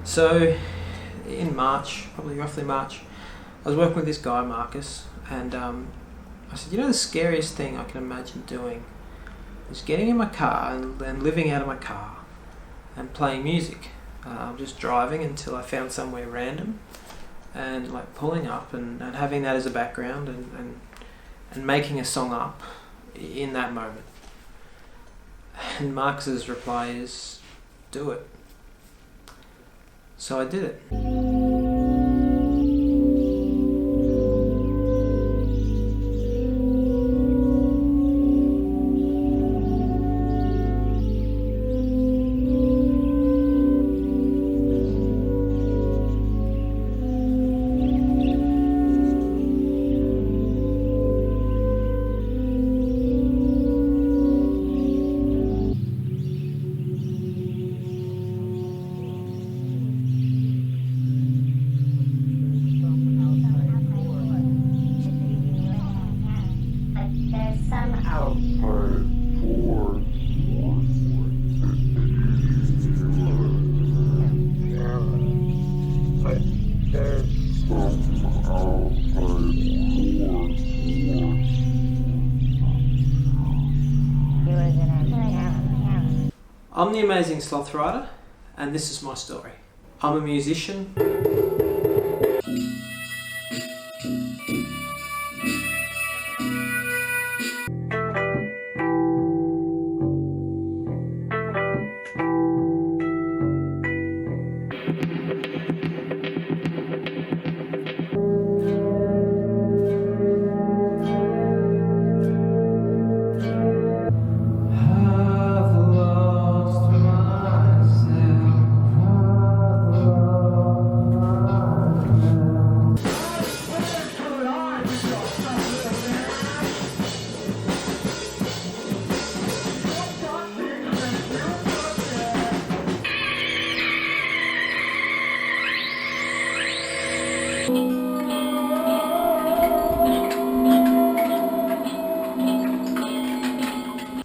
So in March, probably roughly March, I was working with this guy, Marcus, and I said, you know, the scariest thing I can imagine doing is getting in my car and living out of my car and playing music. Just driving until I found somewhere random and like pulling up and having that as a background and making a song up in that moment. And Marcus's reply is, do it. So I did it. I'm the Amazing Sloth Rider, and this is my story. I'm a musician.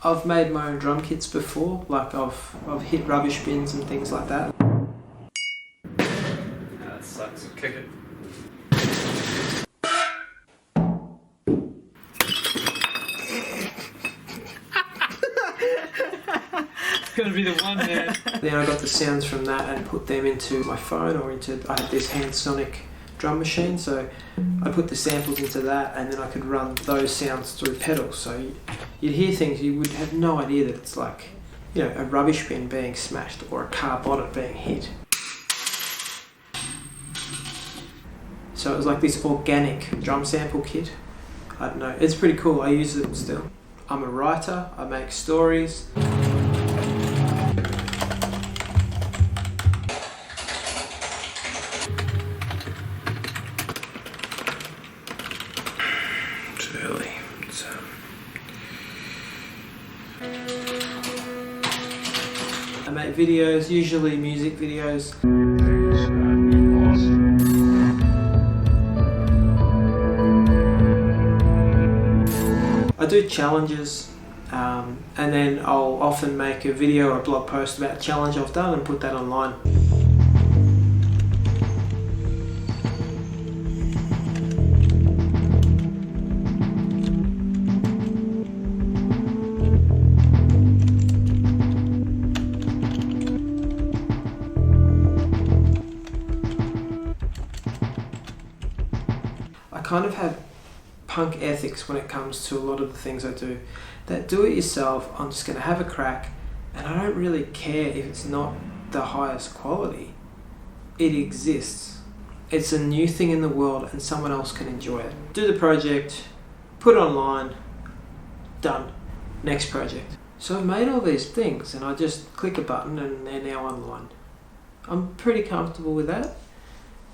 I've made my own drum kits before, like I've hit rubbish bins and things like that. That sucks. Kick it. It's gonna be the one, man. Then I got the sounds from that and put them into my phone or I had this hand sonic drum machine, so I put the samples into that and then I could run those sounds through pedals. So you'd hear things you would have no idea that it's like, you know, a rubbish bin being smashed or a car bonnet being hit. So it was like this organic drum sample kit. I don't know, it's pretty cool, I use it still. I'm a writer, I make stories. Early, so I make videos, usually music videos. I do challenges, and then I'll often make a video or a blog post about a challenge I've done and put that online. I kind of have punk ethics when it comes to a lot of the things I do. That do it yourself, I'm just going to have a crack, and I don't really care if it's not the highest quality. It exists. It's a new thing in the world and someone else can enjoy it. Do the project, put it online, done. Next project. So I've made all these things and I just click a button and they're now online. I'm pretty comfortable with that.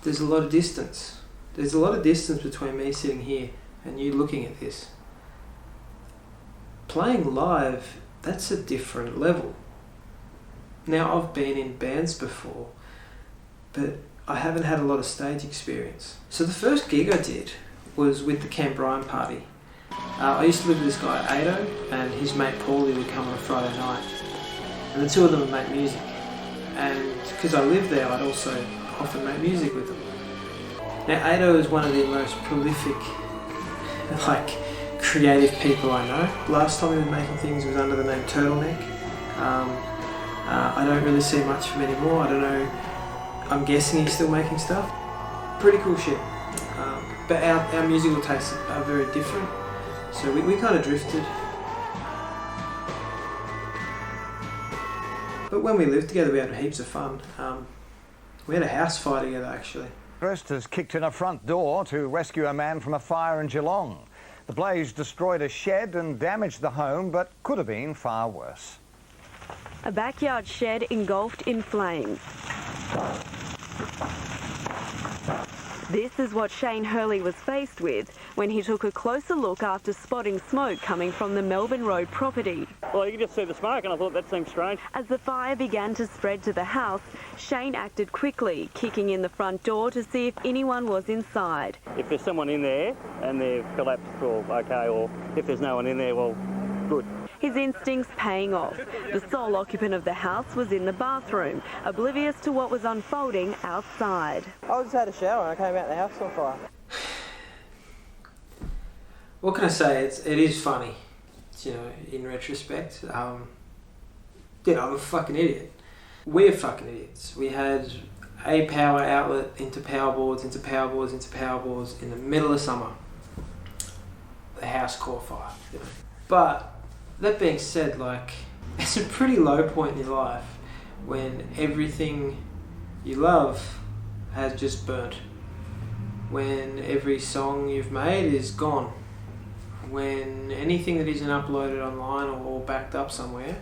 There's a lot of distance. There's a lot of distance between me sitting here and you looking at this. Playing live, that's a different level. Now I've been in bands before, but I haven't had a lot of stage experience. So the first gig I did was with the Camp Bryan party. I used to live with this guy Ado and his mate Paulie would come on a Friday night, and the two of them would make music. and because I lived there, I'd also often make music with them. Now, Ado is one of the most prolific, like, creative people I know. Last time he was making things was under the name Turtleneck. I don't really see much from him anymore. I don't know. I'm guessing he's still making stuff. Pretty cool shit. But our musical tastes are very different. So we kind of drifted. But when we lived together, we had heaps of fun. We had a house fire together, actually. Tourist has kicked in a front door to rescue a man from a fire in Geelong. The blaze destroyed a shed and damaged the home, but could have been far worse. A backyard shed engulfed in flames. This is what Shane Hurley was faced with when he took a closer look after spotting smoke coming from the Melbourne Road property. Well, you could just see the smoke and I thought that seemed strange. As the fire began to spread to the house, Shane acted quickly, kicking in the front door to see if anyone was inside. If there's someone in there and they've collapsed, or okay, or if there's no one in there, well, good. His instincts paying off. The sole occupant of the house was in the bathroom, oblivious to what was unfolding outside. I just had a shower and I came out the house on fire. What can I say? It is funny, you know, in retrospect. I'm a fucking idiot. We're fucking idiots. We had a power outlet into power boards, into power boards, into power boards in the middle of summer. The house caught fire, you know. But that being said, like, it's a pretty low point in your life when everything you love has just burnt. When every song you've made is gone. When anything that isn't uploaded online or backed up somewhere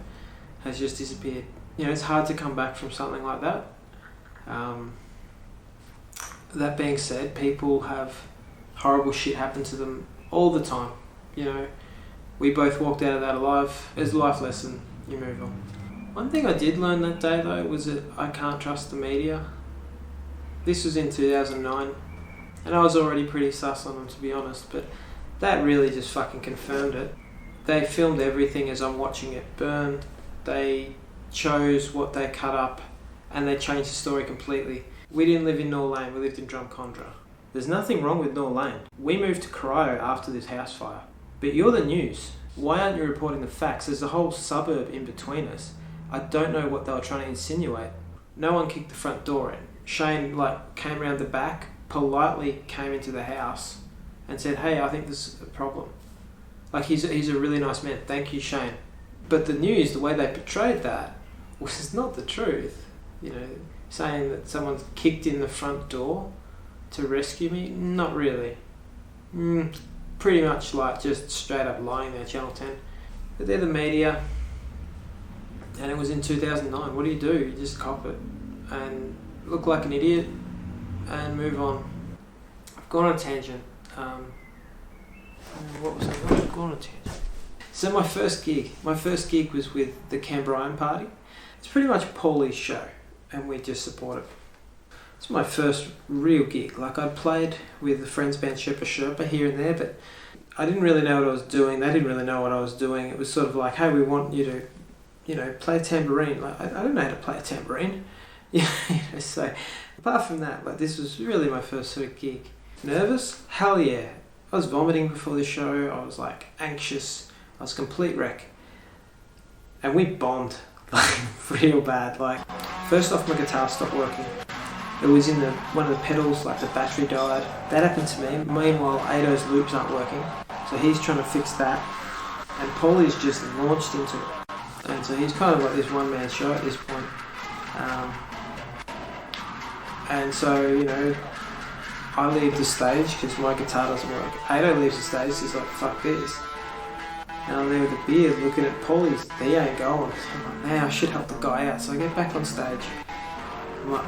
has just disappeared. You know, it's hard to come back from something like that. That being said, people have horrible shit happen to them all the time. You know, we both walked out of that alive. As a life lesson, you move on. One thing I did learn that day though was that I can't trust the media. This was in 2009 and I was already pretty sus on them, to be honest, but that really just fucking confirmed it. They filmed everything as I'm watching it burn. They chose what they cut up and they changed the story completely. We didn't live in Nor Lane, we lived in Drumcondra. There's nothing wrong with Nor Lane. We moved to Corio after this house fire. But you're the news. Why aren't you reporting the facts? There's a whole suburb in between us. I don't know what they were trying to insinuate. No one kicked the front door in. Shane came around the back, politely came into the house and said, "Hey, I think this is a problem." He's a really nice man. Thank you, Shane. But the news, the way they portrayed that, was not the truth. You know, saying that someone's kicked in the front door to rescue me? Not really. Pretty much just straight up lying there, Channel 10. But they're the media, and it was in 2009. What do? You just cop it and look like an idiot and move on. I've gone on a tangent. What was I going? I've gone on a tangent. So my first gig was with the Cambrian Party. It's pretty much Paulie's show, and we just support it. It's my first real gig. I'd played with the Friends band Sherpa here and there, but I didn't really know what I was doing. They didn't really know what I was doing. It was sort of like, hey, we want you to, you know, play a tambourine. I don't know how to play a tambourine. So apart from that, this was really my first sort of gig. Nervous? Hell yeah. I was vomiting before the show. I was anxious. I was a complete wreck. And we bombed, real bad. First off, my guitar stopped working. It was in one of the pedals, the battery died. That happened to me. Meanwhile, Ado's loops aren't working, so he's trying to fix that. And Paulie's just launched into it. And so he's kind of this one-man show at this point. And so, you know, I leave the stage because my guitar doesn't work. Ado leaves the stage, he's like, fuck this. And I'm there with a beard looking at Paulie's, they ain't going. So I'm like, man, I should help the guy out. So I get back on stage. I'm like,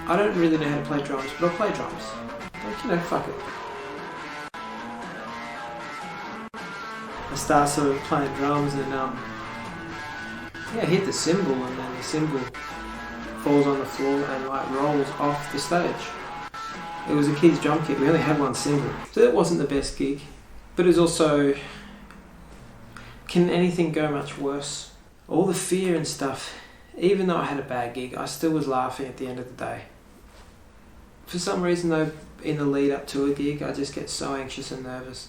I don't really know how to play drums, but I'll play drums. Fuck it. I start sort of playing drums and I hit the cymbal and then the cymbal falls on the floor and rolls off the stage. It was a kid's drum kit, we only had one cymbal. So that wasn't the best gig, but it was also, can anything go much worse? All the fear and stuff, even though I had a bad gig, I still was laughing at the end of the day. For some reason though, in the lead up to a gig, I just get so anxious and nervous.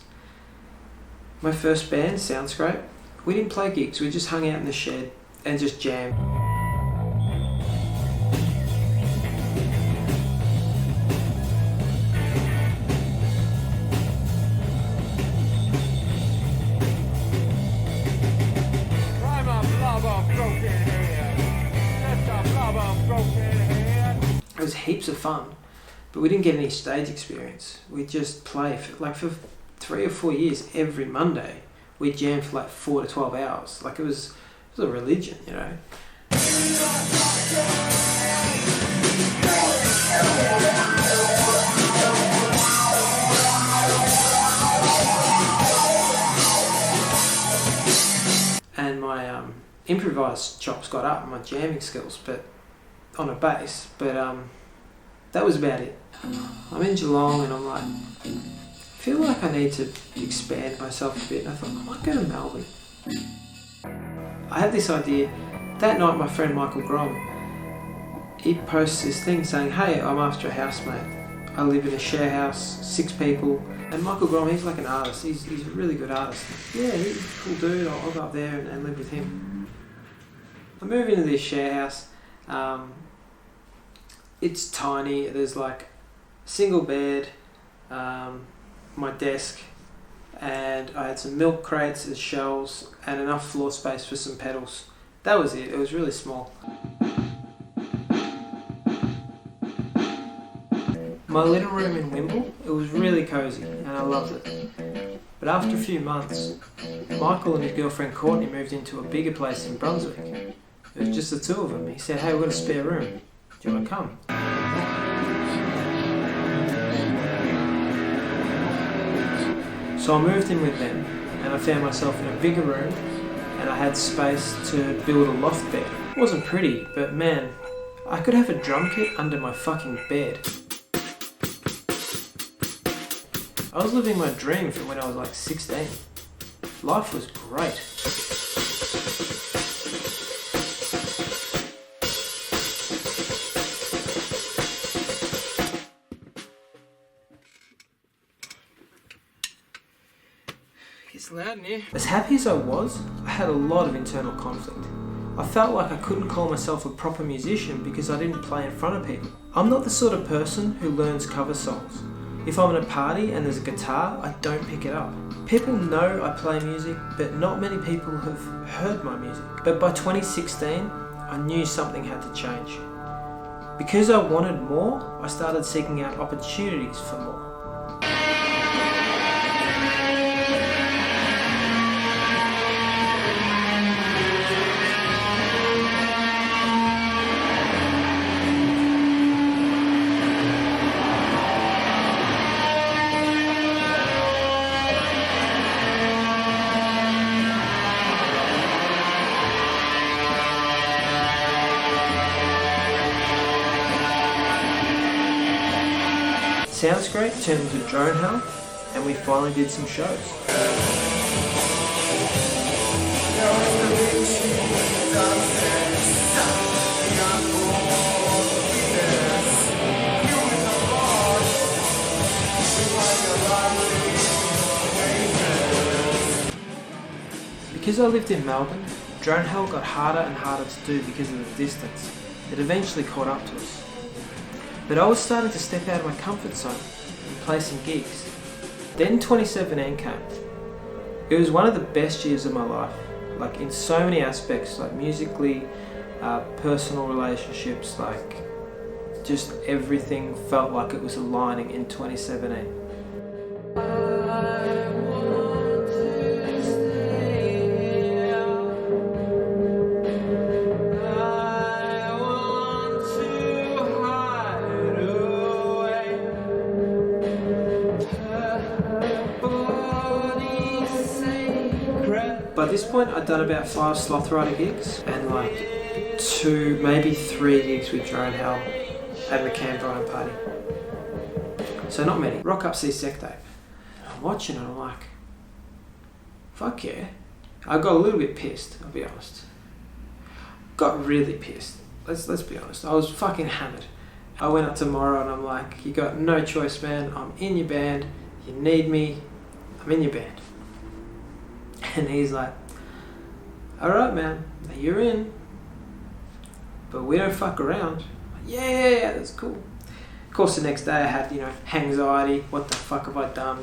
My first band, Sounds Great, we didn't play gigs, we just hung out in the shed and just jammed. It was heaps of fun, but we didn't get any stage experience. We just play for 3 or 4 years every Monday. We jammed for like 4 to 12 hours. Like it was a religion, you know. And my improvised chops got up, my jamming skills, but on a bass, but that was about it. I'm in Geelong and I'm like, I feel like I need to expand myself a bit. And I thought, I might go to Melbourne. I had this idea. That night my friend Michael Grom, he posts this thing saying, hey, I'm after a housemate. I live in a share house, 6 people. And Michael Grom, he's like an artist. He's a really good artist. Yeah, he's a cool dude. I'll go up there and live with him. I move into this share house. It's tiny. There's like single bed, my desk, and I had some milk crates as shelves and enough floor space for some pedals. That was it. It was really small. My little room in Wimble, it was really cosy and I loved it. But after a few months, Michael and his girlfriend Courtney moved into a bigger place in Brunswick. It was just the 2 of them. He said, hey, we've got a spare room. Do you want to come? So I moved in with them and I found myself in a bigger room and I had space to build a loft bed. It wasn't pretty, but man, I could have a drum kit under my fucking bed. I was living my dream from when I was like 16. Life was great. It's loud in here. As happy as I was, I had a lot of internal conflict. I felt like I couldn't call myself a proper musician because I didn't play in front of people. I'm not the sort of person who learns cover songs. If I'm at a party and there's a guitar, I don't pick it up. People know I play music, but not many people have heard my music. But by 2016, I knew something had to change. Because I wanted more, I started seeking out opportunities for more. Sounds Great turned into Drone Hell, and we finally did some shows. Because I lived in Melbourne, Drone Hell got harder and harder to do because of the distance. It eventually caught up to us. But I was starting to step out of my comfort zone and play some gigs. Then 2017 came. It was one of the best years of my life, like in so many aspects, like musically, personal relationships, like just everything felt like it was aligning in 2017. By this point, I'd done about 5 Sloth Rider gigs and like 2, maybe 3 gigs with Drone Hell and the Canberra Party. So not many. Rock up see Sec Tape. I'm watching it and I'm like, fuck yeah. I got a little bit pissed, I'll be honest. got really pissed. Let's be honest. I was fucking hammered. I went up to Morrow and I'm like, you got no choice, man. I'm in your band. You need me. I'm in your band. And he's like, alright, man. You're in. But we don't fuck around. Like, yeah, that's cool. Of course, the next day I had, anxiety. What the fuck have I done?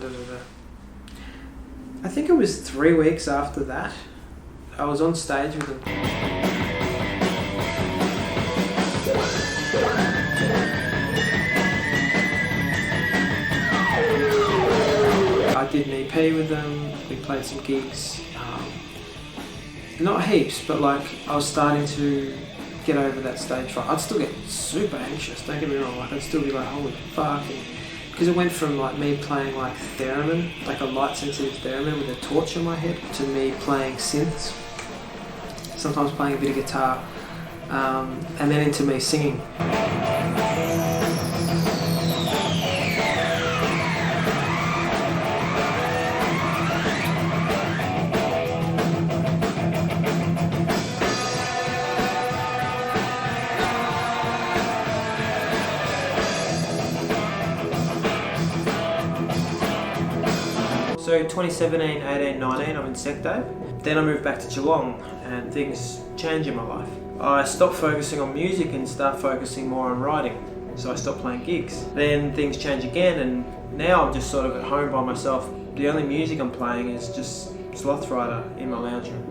I think it was 3 weeks after that. I was on stage with them. I did an EP with them. We played some gigs. Not heaps, but I was starting to get over that stage fright. I'd still get super anxious, don't get me wrong. I'd still be like, holy fuck. Because it went from me playing theremin, a light sensitive theremin with a torch in my head, to me playing synths, sometimes playing a bit of guitar, and then into me singing. So 2017, 18, 19, I'm in Secdave. Then I moved back to Geelong and things change in my life. I stopped focusing on music and start focusing more on writing. So I stopped playing gigs. Then things change again and now I'm just sort of at home by myself. The only music I'm playing is just Sloth Rider in my lounge room.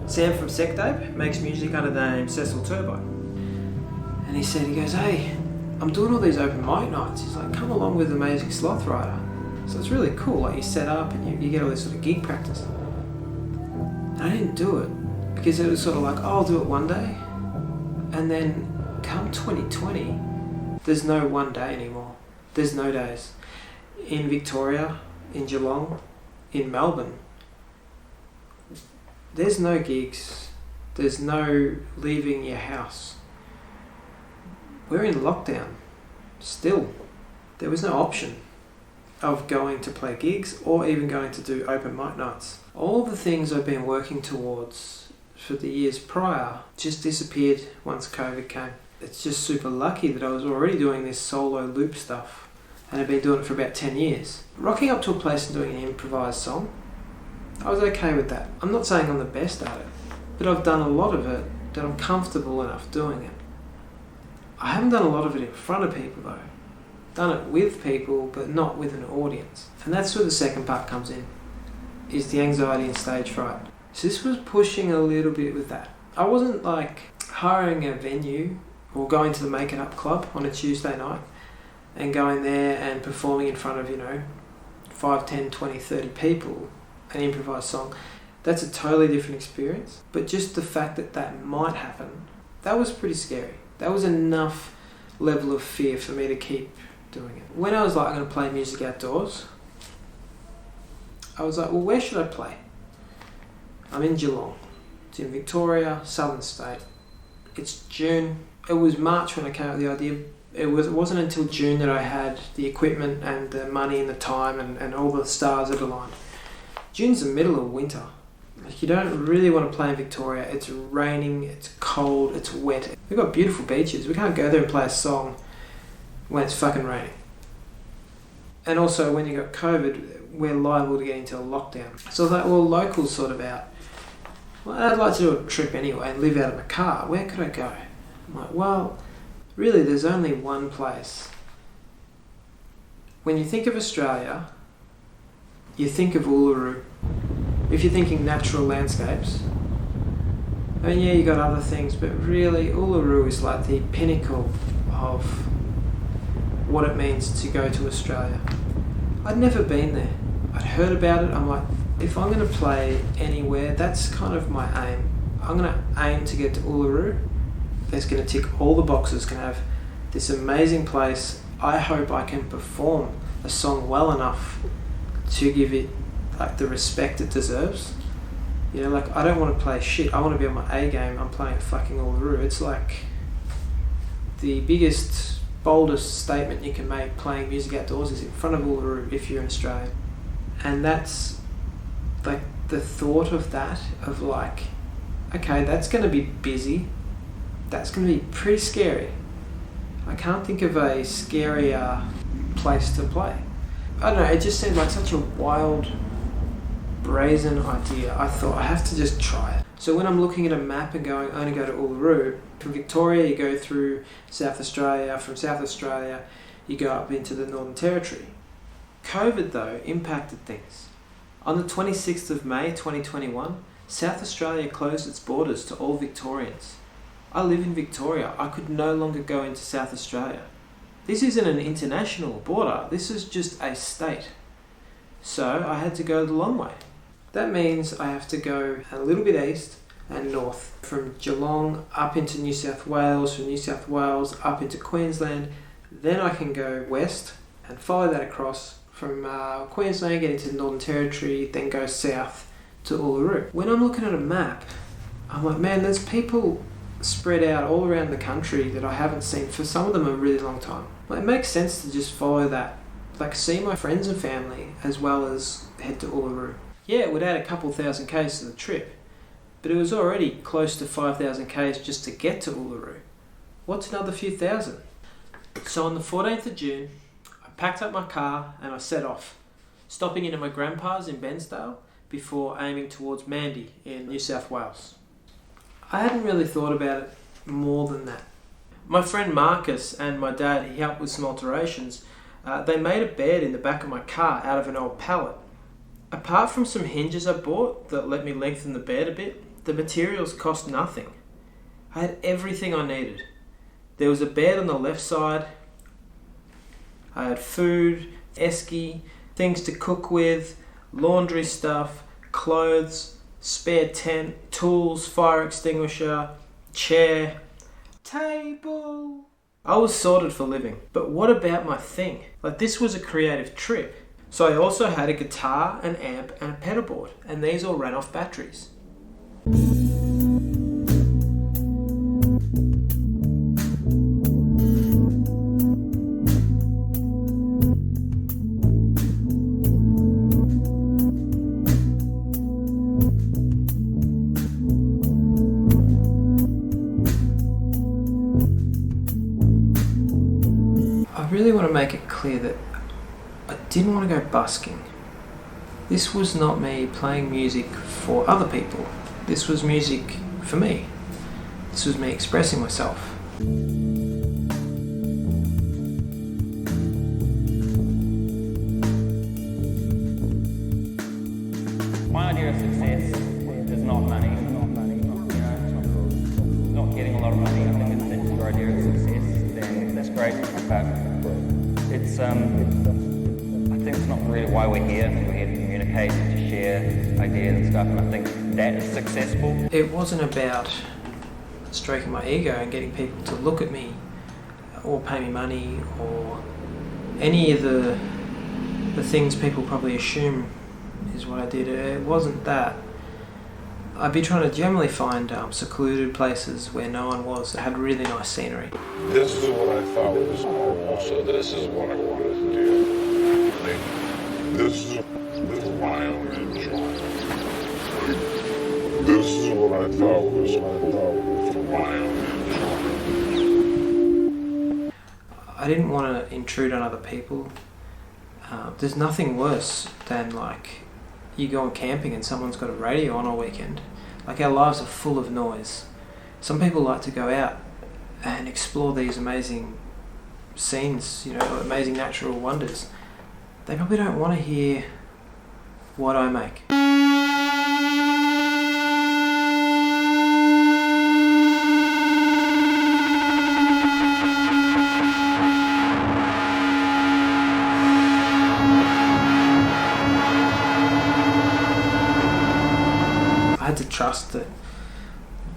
Sam from Secdave makes music under the name Cecil Turbo. And he goes, hey, I'm doing all these open mic nights. He's like, come along with Amazing Sloth Rider. So it's really cool, you set up and you get all this sort of gig practice. And I didn't do it because it was sort of oh, I'll do it one day. And then come 2020, there's no one day anymore. There's no days. In Victoria, in Geelong, in Melbourne, there's no gigs, there's no leaving your house. We're in lockdown, still. There was no option of going to play gigs or even going to do open mic nights. All the things I've been working towards for the years prior just disappeared once COVID came. It's just super lucky that I was already doing this solo loop stuff and I've been doing it for about 10 years. Rocking up to a place and doing an improvised song, I was okay with that. I'm not saying I'm the best at it, but I've done a lot of it that I'm comfortable enough doing it. I haven't done a lot of it in front of people though. Done it with people, but not with an audience. And that's where the second part comes in, is the anxiety and stage fright. So this was pushing a little bit with that. I wasn't hiring a venue or going to the Make It Up Club on a Tuesday night and going there and performing in front of, 5, 10, 20, 30 people, an improvised song. That's a totally different experience. But just the fact that that might happen, that was pretty scary. That was enough level of fear for me to keep doing it. When I was I'm going to play music outdoors, I was well, where should I play? I'm in Geelong. It's in Victoria, southern state. It's June. It was March when I came up with the idea. It wasn't until June that I had the equipment and the money and the time and all the stars that aligned. June's the middle of winter. You don't really want to play in Victoria. It's raining, it's cold, it's wet. We've got beautiful beaches. We can't go there and play a song when it's fucking raining. And also when you got COVID, we're liable to get into a lockdown. So I was local's sort of out. Well, I'd like to do a trip anyway and live out of my car. Where could I go? I'm really there's only one place. When you think of Australia, you think of Uluru. If you're thinking natural landscapes, you got other things, but really Uluru is the pinnacle of what it means to go to Australia. I'd never been there. I'd heard about it. I'm if I'm going to play anywhere, that's kind of my aim. I'm going to aim to get to Uluru. That's going to tick all the boxes, can have this amazing place I hope I can perform a song well enough to give it like the respect it deserves. You know, like I don't want to play shit. I want to be on my A game. I'm playing fucking Uluru. It's like the biggest, boldest statement you can make playing music outdoors is in front of Uluru if you're an Australian. And that's like the thought of that, of like, okay, that's going to be busy. That's going to be pretty scary. I can't think of a scarier place to play. I don't know, it just seemed like such a wild, brazen idea. I thought I have to just try it. So when I'm looking at a map and going, I only go to Uluru, from Victoria you go through South Australia, from South Australia you go up into the Northern Territory. COVID though impacted things. On the 26th of May 2021, South Australia closed its borders to all Victorians. I live in Victoria. I could no longer go into South Australia. This isn't an international border. This is just a state. So I had to go the long way. That means I have to go a little bit east and north, from Geelong up into New South Wales, from New South Wales up into Queensland. Then I can go west and follow that across from Queensland, get into the Northern Territory, then go south to Uluru. When I'm looking at a map, I'm like, man, there's people spread out all around the country that I haven't seen for some of them a really long time. Well, it makes sense to just follow that, like see my friends and family as well as head to Uluru. Yeah, it would add a couple thousand k's to the trip, but it was already close to 5,000 k's just to get to Uluru. What's another few thousand? So on the 14th of June, I packed up my car and I set off, stopping in at my grandpa's in Bensdale before aiming towards Mandy in New South Wales. I hadn't really thought about it more than that. My friend Marcus and my dad, he helped with some alterations. They made a bed in the back of my car out of an old pallet. Apart from some hinges I bought that let me lengthen the bed a bit, the materials cost nothing. I had everything I needed. There was a bed on the left side. I had food, esky, things to cook with, laundry stuff, clothes, spare tent, tools, fire extinguisher, chair, table. I was sorted for living. But what about my thing? Like, this was a creative trip. So I also had a guitar, an amp and a pedal board, and these all ran off batteries. I really want to make it clear that I didn't want to go busking. This was not me playing music for other people. This was music for me. This was me expressing myself. My idea of success is not money. Not getting a lot of money. I think if that's your idea of success, then that's great. But it's I think it's not really why we're here. I think we're here to communicate, to share ideas and stuff, and I think that is successful. It wasn't about stroking my ego and getting people to look at me or pay me money or any of the things people probably assume is what I did. It wasn't that. I'd be trying to generally find secluded places where no one was that had really nice scenery. This is what I thought was cool, so this is what I wanted to do. This is my own enjoyment. This is what I thought was for my own enjoyment. I didn't want to intrude on other people. There's nothing worse than like you go on camping and someone's got a radio on all weekend. Like, our lives are full of noise. Some people like to go out and explore these amazing scenes, you know, amazing natural wonders. They probably don't want to hear what I make. I had to trust that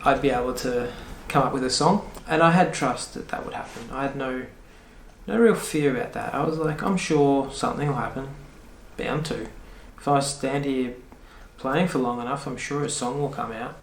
I'd be able to come up with a song, and I had trust that that would happen. I had no No real fear about that. I was like, I'm sure something will happen. Bound to. If I stand here playing for long enough, I'm sure a song will come out.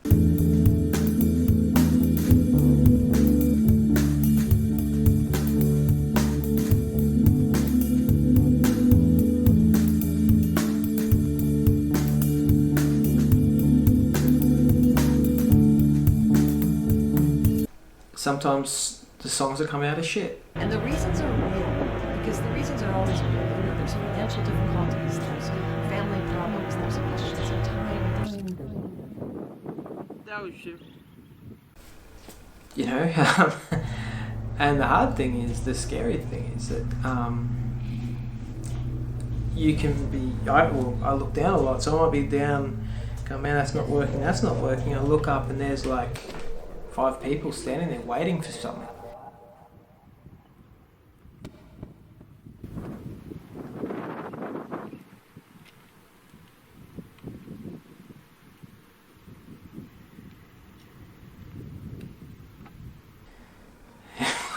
Sometimes the songs that come out are shit. And the reasons are real, because the reasons are always real. You know, there's financial difficulties, there's family problems, there's questions of time. That was shit. You know, and the hard thing is, the scary thing is that you can be, I look down a lot, so I might be down, go, man, that's not working. I look up and there's like 5 people standing there waiting for something.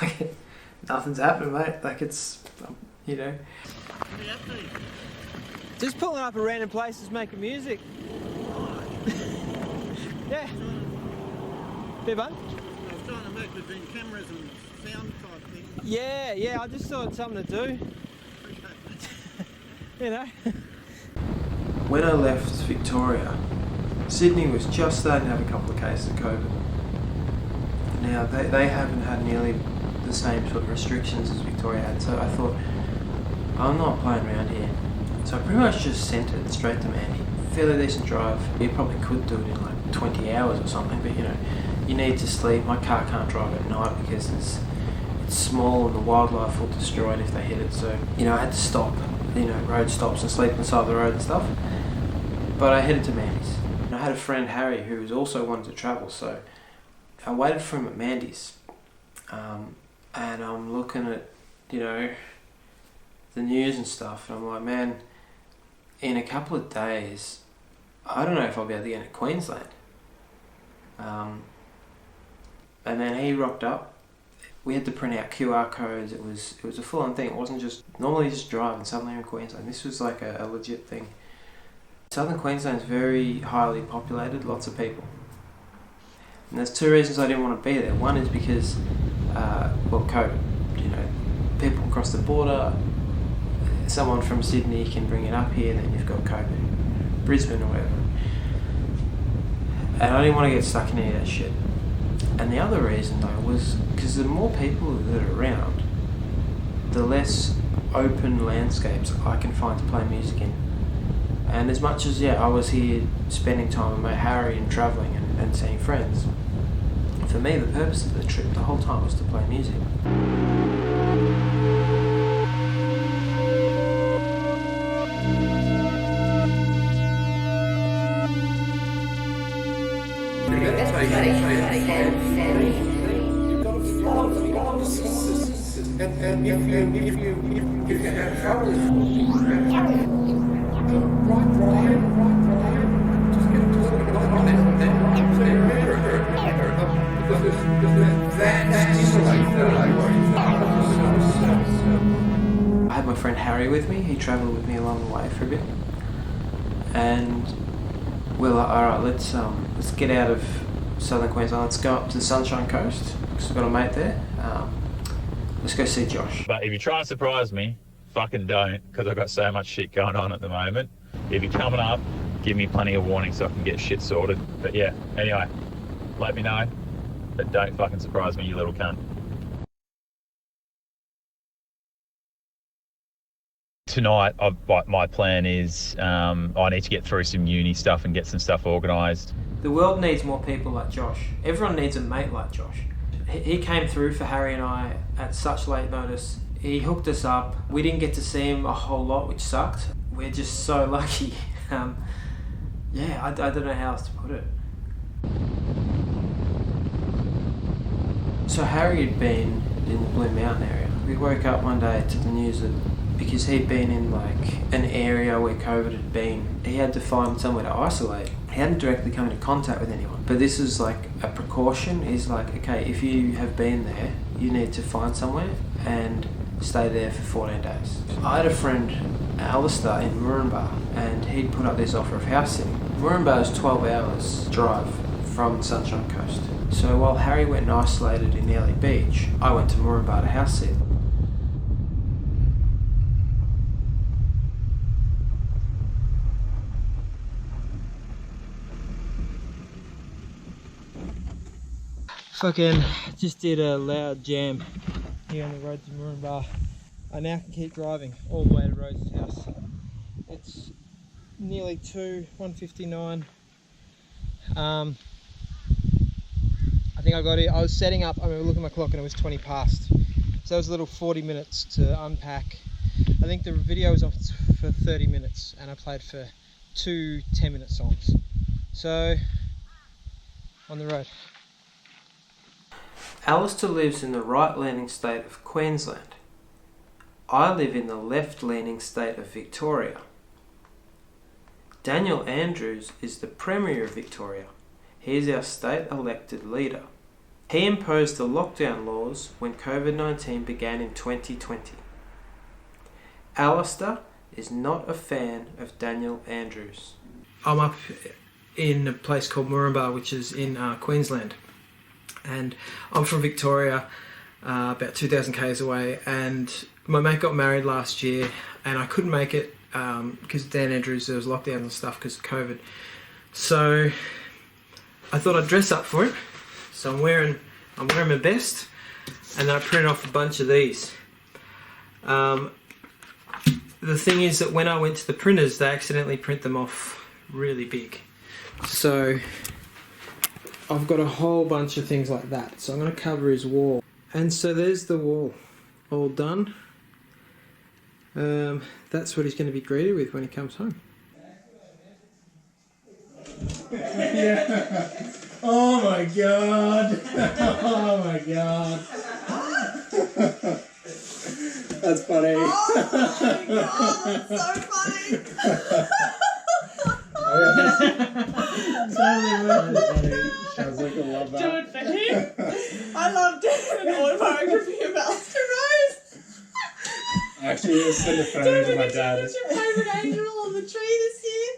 Like, nothing's happening, mate. Like, it's, you know. Just pulling up at random places making music. Yeah. Bit fun. I was trying to make between cameras and sound type thing. Yeah, I just thought something to do. You know. When I left Victoria, Sydney was just starting to have a couple of cases of COVID. Now, they haven't had nearly the same sort of restrictions as Victoria had, so I thought, I'm not playing around here. So I pretty much just sent it straight to Mandy. Fairly decent drive. You probably could do it in like 20 hours or something, but you know, you need to sleep. My car can't drive at night because it's small and the wildlife will destroy it if they hit it. So, you know, I had to stop, you know, road stops and sleep on the side of the road and stuff. But I headed to Mandy's. And I had a friend, Harry, who was also wanted to travel, so I waited for him at Mandy's. And I'm looking at, you know, the news and stuff, and I'm like, man, in a couple of days, I don't know if I'll be able to get into Queensland. And then he rocked up. We had to print out QR codes. It was a full-on thing. It wasn't just normally just drive and suddenly you're in Queensland. This was like a legit thing. Southern Queensland's very highly populated, lots of people. And there's 2 reasons I didn't want to be there. One is because, well, COVID. You know, people cross the border. Someone from Sydney can bring it up here, then you've got COVID. Brisbane or whatever. And I didn't want to get stuck in any of that shit. And the other reason though was because the more people that are around, the less open landscapes I can find to play music in. And as much as, I was here spending time with my Harry and travelling and seeing friends, for me the purpose of the trip the whole time was to play music. And if you have trouble, just get to look on it and say, remember, because that's I had my friend Harry with me. He travelled with me along the way for a bit, and we're like, all right, let's get out of southern Queensland. Let's go up to the Sunshine Coast because we've got a mate there. Let's go see Josh. But if you try and surprise me, fucking don't, because I've got so much shit going on at the moment. If you're coming up, give me plenty of warning so I can get shit sorted. But yeah, anyway, let me know. But don't fucking surprise me, you little cunt. Tonight, my plan is I need to get through some uni stuff and get some stuff organised. The world needs more people like Josh. Everyone needs a mate like Josh. He came through for Harry and I at such late notice. He hooked us up. We didn't get to see him a whole lot, which sucked. We're just so lucky. I don't know how else to put it. So Harry had been in the Blue Mountain area. We woke up one day to the news that because he'd been in like an area where COVID had been, he had to find somewhere to isolate. He hadn't directly come into contact with anyone, but this is like a precaution. Is like, okay, if you have been there, you need to find somewhere, and stayed there for 14 days. I had a friend, Alistair, in Moranbah, and he'd put up this offer of house sitting. Moranbah is 12 hours drive from the Sunshine Coast. So while Harry went and isolated in Airlie Beach, I went to Moranbah to house sit. Fucking just did a loud jam here on the road to Moranbah. I now can keep driving all the way to Rose's house. It's nearly 1:59. I think I got it. I was setting up, I remember looking at my clock and it was 20 past. So it was a little 40 minutes to unpack. I think the video was off for 30 minutes and I played for 2 10-minute songs. So, on the road. Alistair lives in the right-leaning state of Queensland. I live in the left-leaning state of Victoria. Daniel Andrews is the Premier of Victoria. He is our state-elected leader. He imposed the lockdown laws when COVID-19 began in 2020. Alistair is not a fan of Daniel Andrews. I'm up in a place called Moranbah, which is in Queensland. And I'm from Victoria, about 2,000 k's away, and my mate got married last year and I couldn't make it because Dan Andrews, there was lockdown and stuff because of COVID. So I thought I'd dress up for it. So I'm wearing my best, and then I printed off a bunch of these. The thing is that when I went to the printers, they accidentally print them off really big. So I've got a whole bunch of things like that. So I'm going to cover his wall. And so there's the wall, all done. That's what he's going to be greeted with when he comes home. Yeah. Oh my god. Oh my god. That's funny. Oh my god, that's so funny. Sounds like I love that. Do it for him. I love doing an autobiography of Alistair Rose. Actually, I sent a photo to my dad. What's your favourite angel on the tree this year?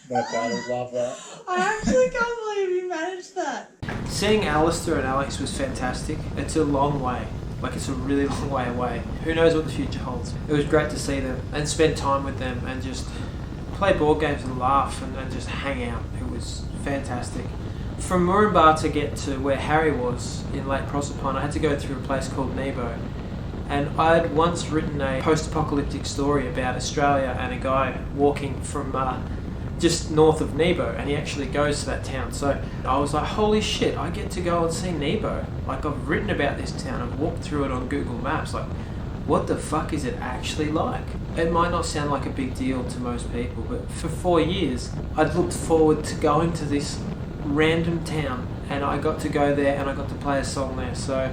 My dad would love that. I actually can't believe you managed that. Seeing Alistair and Alex was fantastic. It's a long way. Like, it's a really long way away. Who knows what the future holds. It was great to see them and spend time with them and just play board games and laugh and just hang out. It was fantastic. From Moranbah to get to where Harry was in Lake Proserpine, I had to go through a place called Nebo. And I'd once written a post-apocalyptic story about Australia and a guy walking from just north of Nebo, and he actually goes to that town. So I was like, holy shit, I get to go and see Nebo. Like, I've written about this town, I've walked through it on Google Maps. Like, what the fuck is it actually like? It might not sound like a big deal to most people, but for 4 years, I'd looked forward to going to this random town, and I got to go there and I got to play a song there. So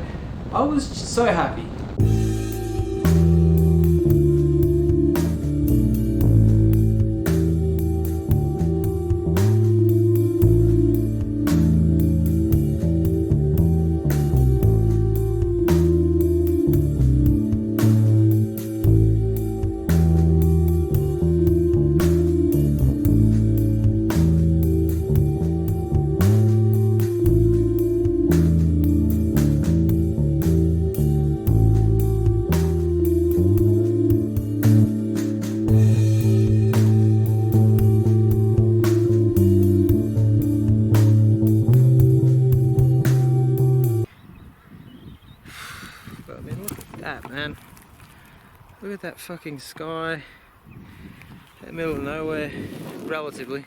I was just so happy. But I mean, look at that, man. Look at that fucking sky. In the middle of nowhere, relatively.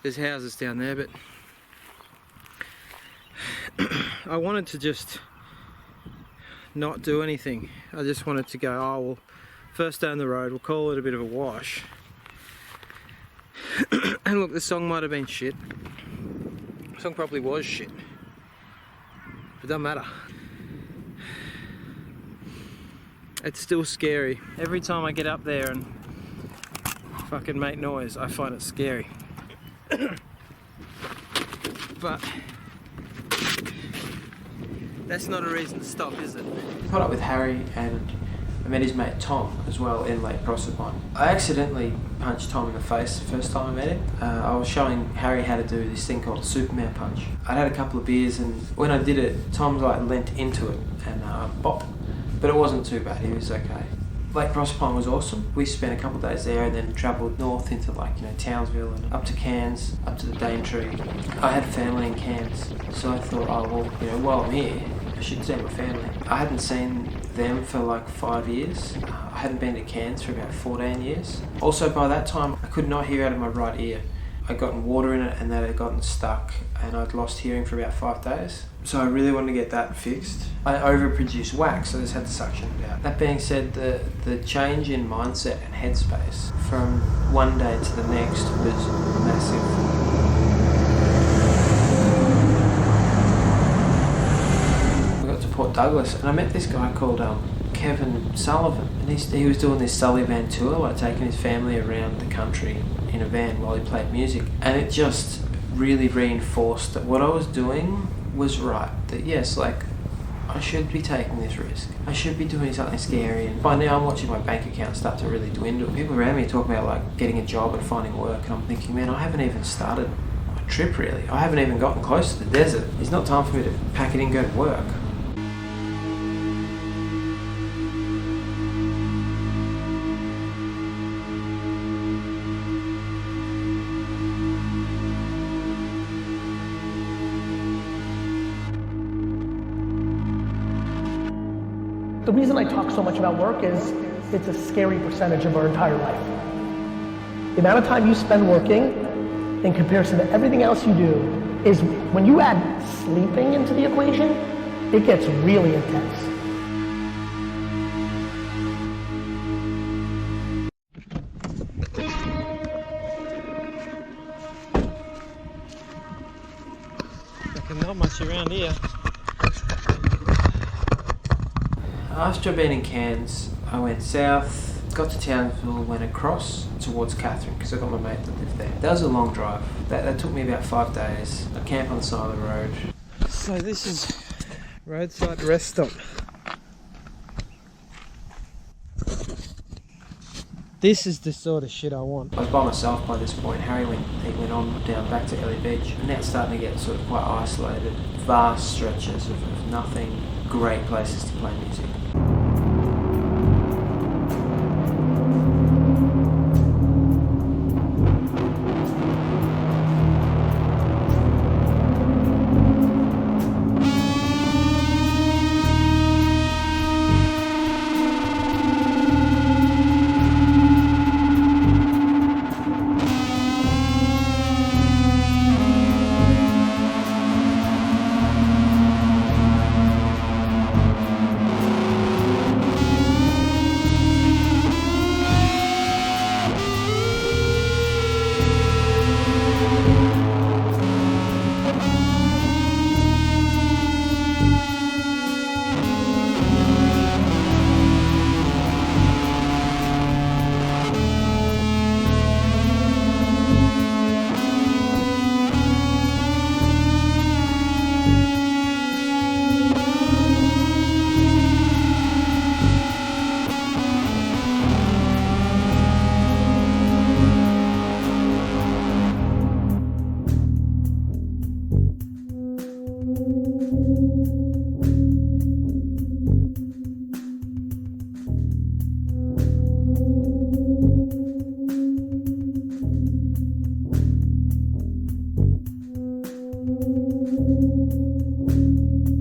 There's houses down there, but I wanted to just not do anything. I just wanted to go, oh well, first day on the road, we'll call it a bit of a wash. And look, the song might have been shit. The song probably was shit. It doesn't matter. It's still scary. Every time I get up there and fucking make noise, I find it scary. But That's not a reason to stop, is it? I caught up with Harry and I met his mate Tom as well in Lake Proserpine. I accidentally punched Tom in the face the first time I met him. I was showing Harry how to do this thing called Superman punch. I'd had a couple of beers and when I did it, Tom like leant into it and bop. But it wasn't too bad, he was okay. Lake Proserpine was awesome. We spent a couple of days there and then travelled north into Townsville and up to Cairns, up to the Daintree. I had family in Cairns, so I thought, oh well, while I'm here, I should see my family. I hadn't seen them for like 5 years. I hadn't been to Cairns for about 14 years. Also by that time, I could not hear out of my right ear. I'd gotten water in it and that had gotten stuck and I'd lost hearing for about 5 days. So I really wanted to get that fixed. I overproduced wax, so I just had to suction it out. That being said, the change in mindset and headspace from one day to the next was massive. I got to Port Douglas and I met this guy called Kevin Sullivan, and he was doing this Sully Van tour, like taking his family around the country in a van while he played music, and it just really reinforced that what I was doing was right. That yes, like I should be taking this risk. I should be doing something scary. And by now I'm watching my bank account start to really dwindle. People around me talk about like getting a job and finding work, and I'm thinking, man, I haven't even started my trip really. I haven't even gotten close to the desert. It's not time for me to pack it in and go to work. The reason I talk so much about work is it's a scary percentage of our entire life. The amount of time you spend working in comparison to everything else you do is, when you add sleeping into the equation, it gets really intense. Not much around here. After being in Cairns, I went south, got to Townsville, went across towards Katherine because I got my mate that lived there. That was a long drive. That took me about 5 days. I camped on the side of the road. So this is roadside rest stop. This is the sort of shit I want. I was by myself by this point. Harry went on down back to Ellie Beach, and now it's starting to get sort of quite isolated. Vast stretches of nothing, great places to play music.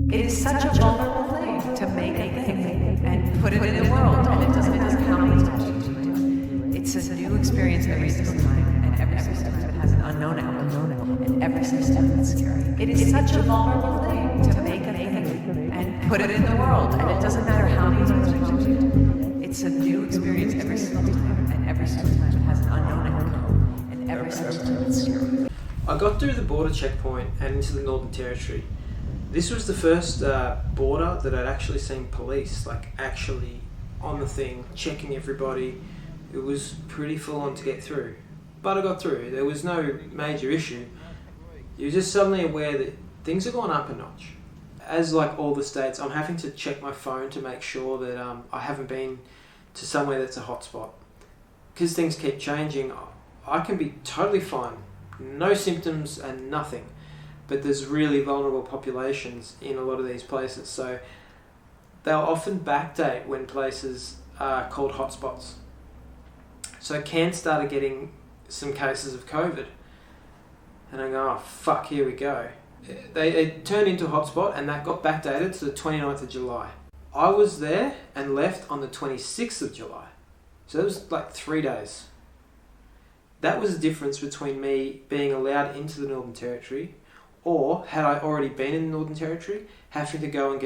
It is such a vulnerable thing to make a thing and put it in the world, and it doesn't matter how many times you do it. It's a new experience every single time, and every single time it has an unknown outcome, and every single step it's scary. It is such a vulnerable thing to make a thing and put it in the world, and it doesn't matter how many times you do it. It's a new experience every single time, and every single time it has an unknown outcome, and every single time it's scary. I got through the border checkpoint and into the Northern Territory. This was the first border that I'd actually seen police, like actually on the thing, checking everybody. It was pretty full on to get through. But I got through. There was no major issue. You were just suddenly aware that things had gone up a notch. as like all the states, I'm having to check my phone to make sure that I haven't been to somewhere that's a hotspot. Because things keep changing, I can be totally fine, no symptoms and nothing, but there's really vulnerable populations in a lot of these places, so they'll often backdate when places are called hotspots. So Cairns started getting some cases of COVID, and I go, oh fuck, here we go. It turned into a hotspot, and that got backdated to the 29th of July. I was there and left on the 26th of July. So it was like 3 days. That was the difference between me being allowed into the Northern Territory, or had I already been in the Northern Territory, having to go and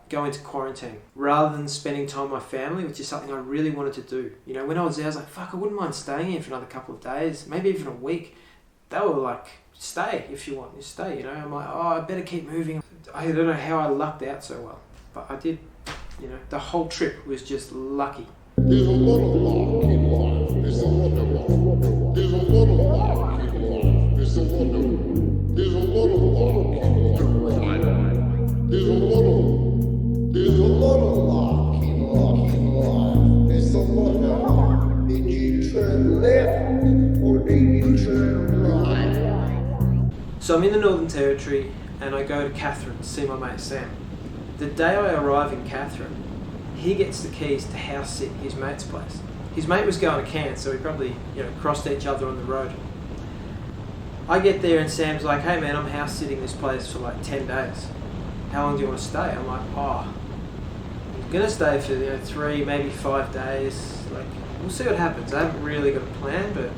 go into quarantine, rather than spending time with my family, which is something I really wanted to do. You know, when I was there, I was like, fuck, I wouldn't mind staying here for another couple of days, maybe even a week. They were like, stay if you want, you stay, you know. I'm like, oh, I better keep moving. I don't know how I lucked out so well, but I did, you know. The whole trip was just lucky. There's a lot of luck in life. There's a lot of luck. There's a lot of luck in life. There's a lot of luck in life. There's a lot of luck in life. There's a lot of luck. Did you turn left or did you turn right? So I'm in the Northern Territory and I go to Catherine to see my mate Sam. The day I arrive in Catherine, he gets the keys to house sit his mate's place. His mate was going to Cairns, so we probably, you know, crossed each other on the road. I get there and Sam's like, hey man, I'm house sitting this place for like 10 days. How long do you want to stay? I'm like, oh, I'm gonna stay for, you know, 3, maybe 5 days. Like, we'll see what happens. I haven't really got a plan, but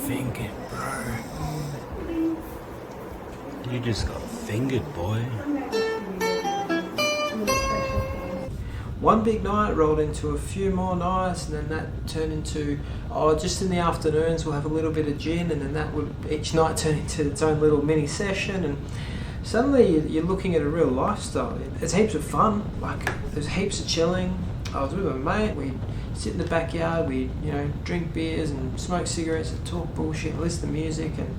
fingered, bro. You just got fingered, boy. one big night rolled into a few more nights, and then that turned into, oh, just in the afternoons we'll have a little bit of gin, and then that would each night turn into its own little mini session, and suddenly you're looking at a real lifestyle. It's heaps of fun, like there's heaps of chilling. I was with my mate, we'd sit in the backyard, we'd, you know, drink beers and smoke cigarettes and talk bullshit, listen to music, and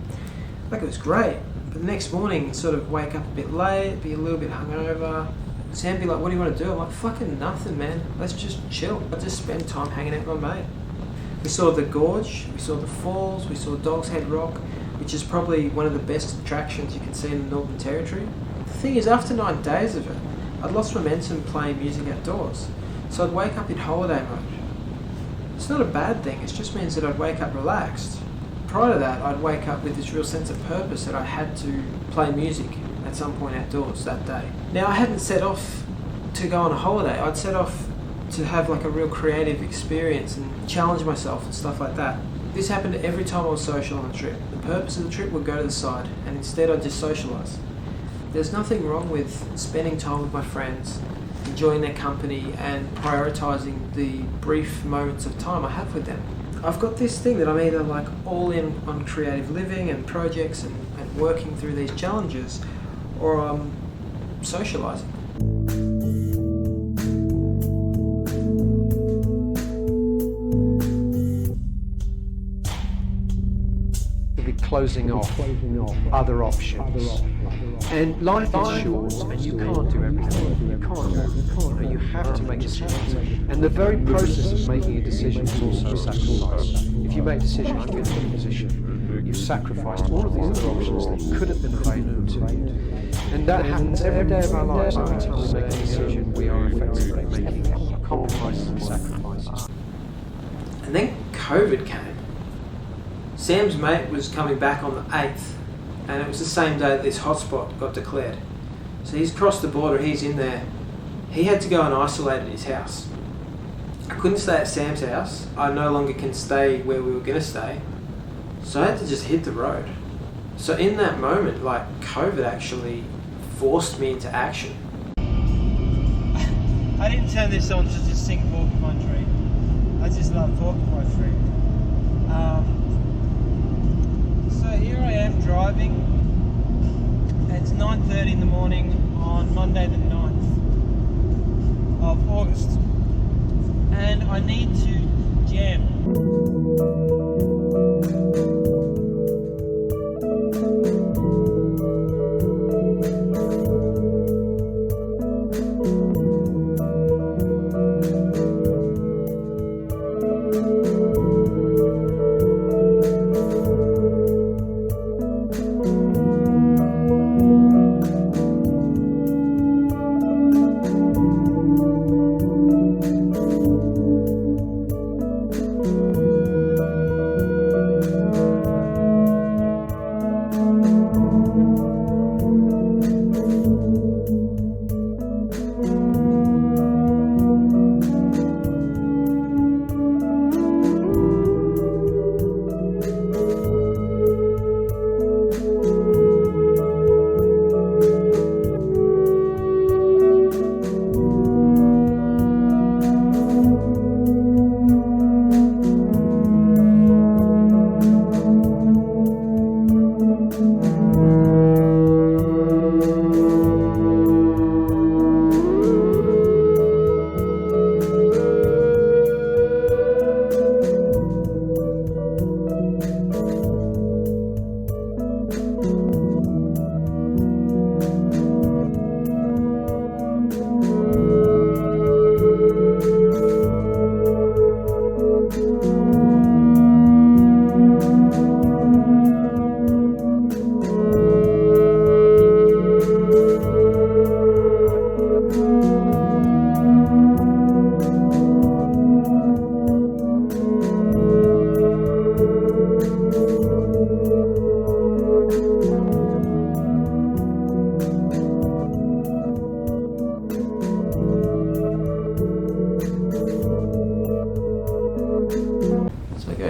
like it was great. But the next morning, sort of wake up a bit late, be a little bit hungover. Sam be like, what do you want to do? I'm like, fucking nothing, man. Let's just chill. I just spend time hanging out with my mate. We saw the gorge, we saw the falls, we saw Dog's Head Rock, which is probably one of the best attractions you can see in the Northern Territory. The thing is, after 9 days of it, I'd lost momentum playing music outdoors. So I'd wake up in holiday mode. It's not a bad thing, it just means that I'd wake up relaxed. Prior to that, I'd wake up with this real sense of purpose that I had to play music at some point outdoors that day. Now, I hadn't set off to go on a holiday. I'd set off to have like a real creative experience and challenge myself and stuff like that. This happened every time I was social on a trip. The purpose of the trip would go to the side, and instead I'd just socialise. There's nothing wrong with spending time with my friends, enjoying their company and prioritising the brief moments of time I have with them. I've got this thing that I'm either like all in on creative living and projects and working through these challenges, or I'm socialising. Closing off other options. And life is short, and you can't do everything. You can't. You have to make decisions. And the very process of making a decision is also a sacrifice. If you make a decision, I'm going to take a position, you've sacrificed all of these other options that could have been available to you. And that happens every day of our lives. Every time we make a decision, we are effectively making compromises and sacrifices. And then COVID came. Sam's mate was coming back on the 8th, and it was the same day that this hotspot got declared. So he's crossed the border, he's in there. He had to go and isolate at his house. I couldn't stay at Sam's house. I no longer can stay where we were going to stay. So I had to just hit the road. So in that moment, like, COVID actually forced me into action. I didn't turn this on to just sing Porcupine Tree. I just love Porcupine Tree. So here I am driving It's 9:30 in the morning on Monday the 9th of August, and I need to jam.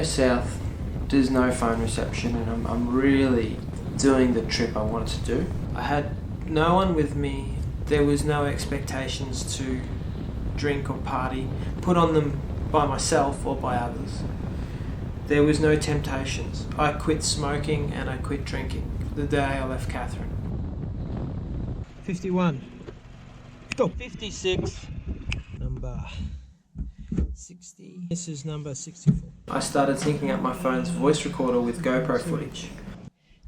South, there's no phone reception, and I'm really doing the trip I wanted to do. I had no one with me. There was no expectations to drink or party, put on them by myself or by others. There was no temptations. I quit smoking and I quit drinking the day I left Catherine. 51. Stop. 56. Number 60. This is number 64. I started syncing up my phone's voice recorder with GoPro footage.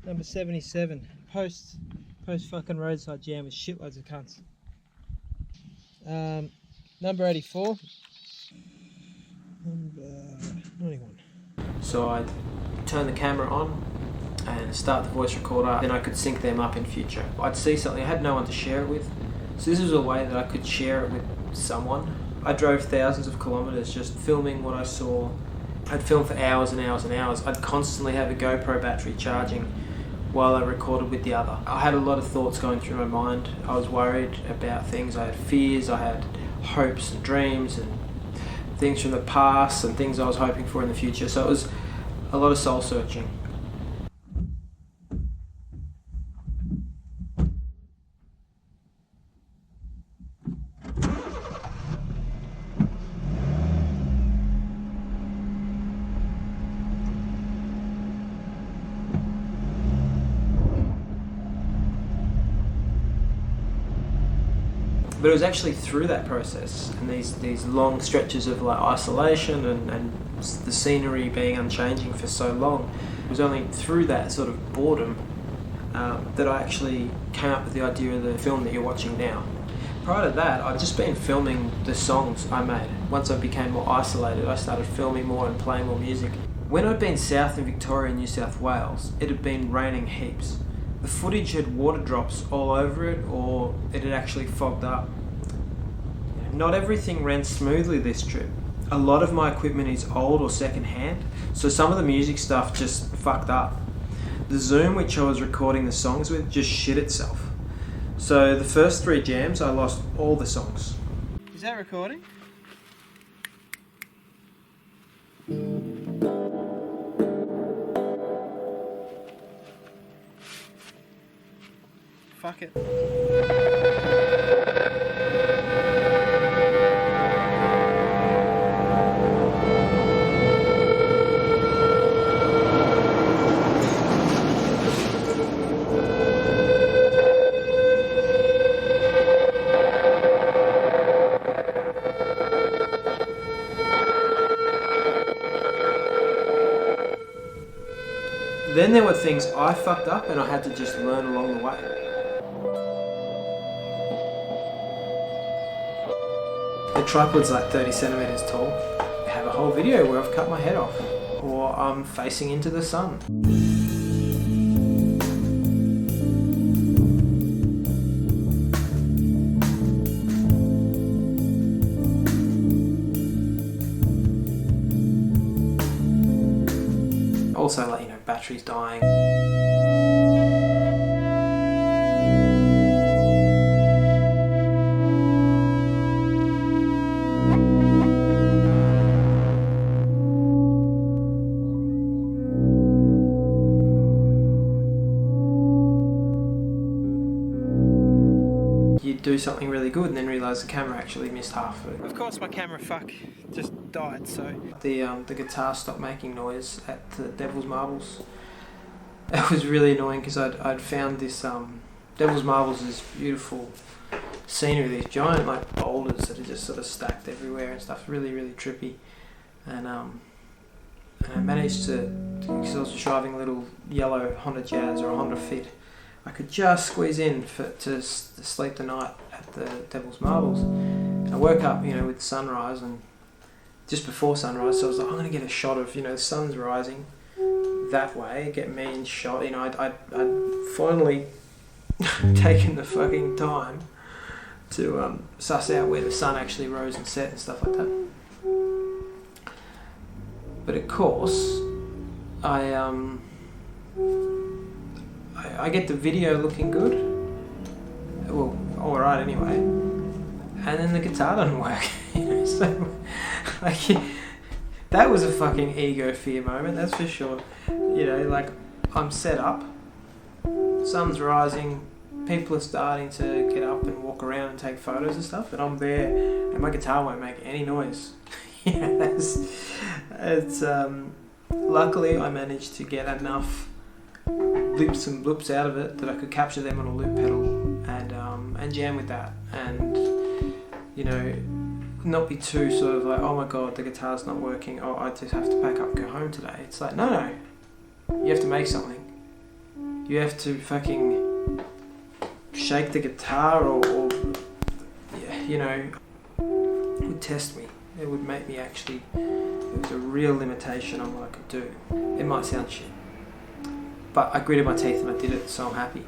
Number 77. Post fucking roadside jam with shitloads of cunts. Number 84. Number 91. So I turn the camera on and start the voice recorder, then I could sync them up in future. I'd see something, I had no one to share it with, so this was a way that I could share it with someone. I drove thousands of kilometres just filming what I saw. I'd film for hours and hours and hours. I'd constantly have a GoPro battery charging while I recorded with the other. I had a lot of thoughts going through my mind. I was worried about things. I had fears, I had hopes and dreams and things from the past and things I was hoping for in the future. So it was a lot of soul searching. But it was actually through that process and these long stretches of like isolation and the scenery being unchanging for so long, it was only through that sort of boredom that I actually came up with the idea of the film that you're watching now. Prior to that, I'd just been filming the songs I made. Once I became more isolated, I started filming more and playing more music. When I'd been south in Victoria and New South Wales, it had been raining heaps. The footage had water drops all over it, or it had actually fogged up. Not everything ran smoothly this trip. A lot of my equipment is old or second-hand, so some of the music stuff just fucked up. The Zoom which I was recording the songs with just shit itself. So the first 3 jams, I lost all the songs. Is that recording? Fuck it. Then there were things I fucked up and I had to just learn along the way. The tripod's like 30 centimeters tall. I have a whole video where I've cut my head off, or I'm facing into the sun. Also, like, you know, batteries dying. You do something really good and then realise the camera actually missed half of it. Of course my camera just died, so... The guitar stopped making noise at the Devil's Marbles. It was really annoying because I'd found this... Devil's Marbles is beautiful scenery, these giant like boulders that are just sort of stacked everywhere and stuff, really, really trippy. And I managed to, because I was driving a little yellow Honda Jazz or a Honda Fit, I could just squeeze in to sleep the night at the Devil's Marbles. I woke up, you know, with sunrise, and just before sunrise, so I was like, I'm going to get a shot of, you know, the sun's rising that way, get me in shot. You know, I'd finally taken the fucking time to suss out where the sun actually rose and set and stuff like that. But of course, I get the video looking good, well, alright anyway, and then the guitar doesn't work. You know, so, like, that was a fucking ego fear moment, that's for sure. You know, like, I'm set up, sun's rising, people are starting to get up and walk around and take photos and stuff, and I'm there, and my guitar won't make any noise. Yeah, it's luckily I managed to get enough loops and bloops out of it that I could capture them on a loop pedal and jam with that, and, you know, not be too sort of like, oh my god, the guitar's not working, oh, I just have to pack up and go home today. It's like, no, you have to make something. You have to fucking shake the guitar or you know, it would test me. It would make me actually, it was a real limitation on what I could do. It might sound shit, but I gritted my teeth and I did it, so I'm happy.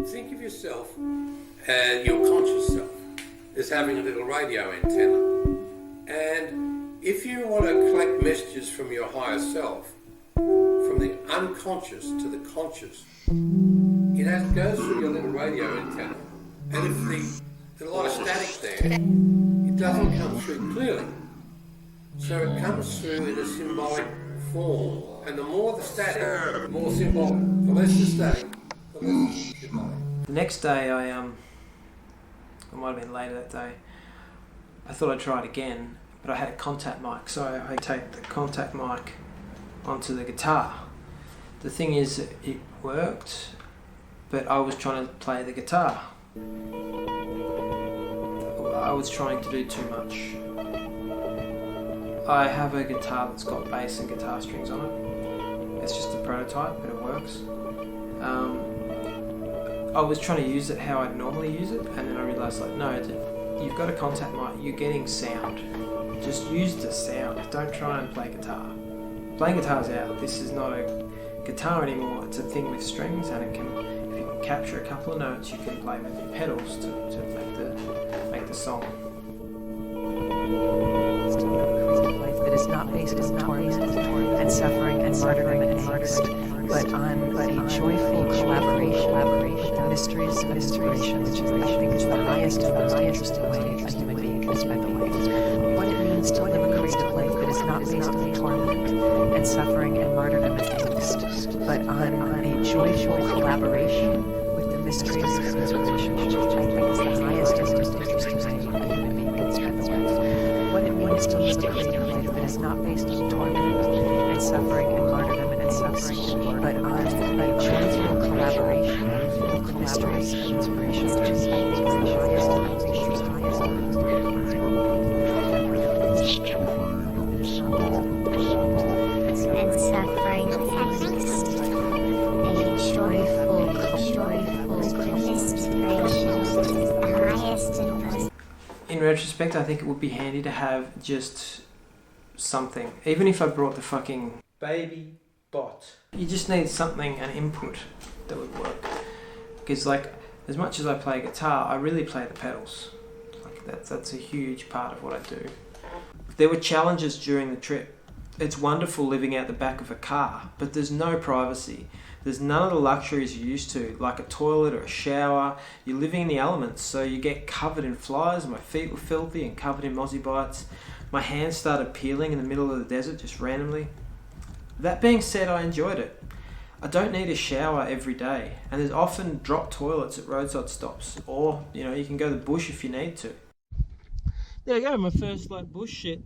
Think of yourself, your conscious self, as having a little radio antenna. And if you want to collect messages from your higher self, from the unconscious to the conscious, it goes through your little radio antenna. And if there's a lot of static there, it doesn't come through clearly. So it comes through in a symbolic form. And the more the static, the more symbolic. The less the static, the less the symbolic. The next day, I might have been later that day, I thought I'd try it again, but I had a contact mic, so I take the contact mic onto the guitar. The thing is, it worked, but I was trying to play the guitar. I was trying to do too much. I have a guitar that's got bass and guitar strings on it. It's just a prototype, but it works. I was trying to use it how I'd normally use it, and then I realised, like, no, you've got a contact mic, you're getting sound. Just use the sound, don't try and play guitar. Playing guitar's out, this is not a guitar anymore, it's a thing with strings, and it can, if you can capture a couple of notes, you can play with your pedals to make the song. That is not based on torment and suffering and martyrdom and angst, but on a joyful collaboration with the mysteries of inspiration, which I think is the highest and most interesting way a human being can spend a life. What it means to live a creative life that is not based on torment and suffering and martyrdom and angst, but on a joyful collaboration with the mysteries of inspiration, which I think is the highest and most interesting way a human being can spend a life. What it means to live a creative life that is not based on torment and suffering and martyrdom and suffering, but on a joyful collaboration with the mysteries of inspiration, which is the highest and most interesting way. retrospect, I think it would be handy to have just something. Even if I brought the fucking baby bot. You just need something, an input that would work. Because like, as much as I play guitar, I really play the pedals. Like that's a huge part of what I do. There were challenges during the trip. It's wonderful living out the back of a car, but there's no privacy. There's none of the luxuries you're used to, like a toilet or a shower. You're living in the elements, so you get covered in flies. My feet were filthy and covered in mozzie bites. My hands started peeling in the middle of the desert just randomly. That being said, I enjoyed it. I don't need a shower every day, and there's often drop toilets at roadside stops, or you can go to the bush if you need to. There you go, my first bush shit.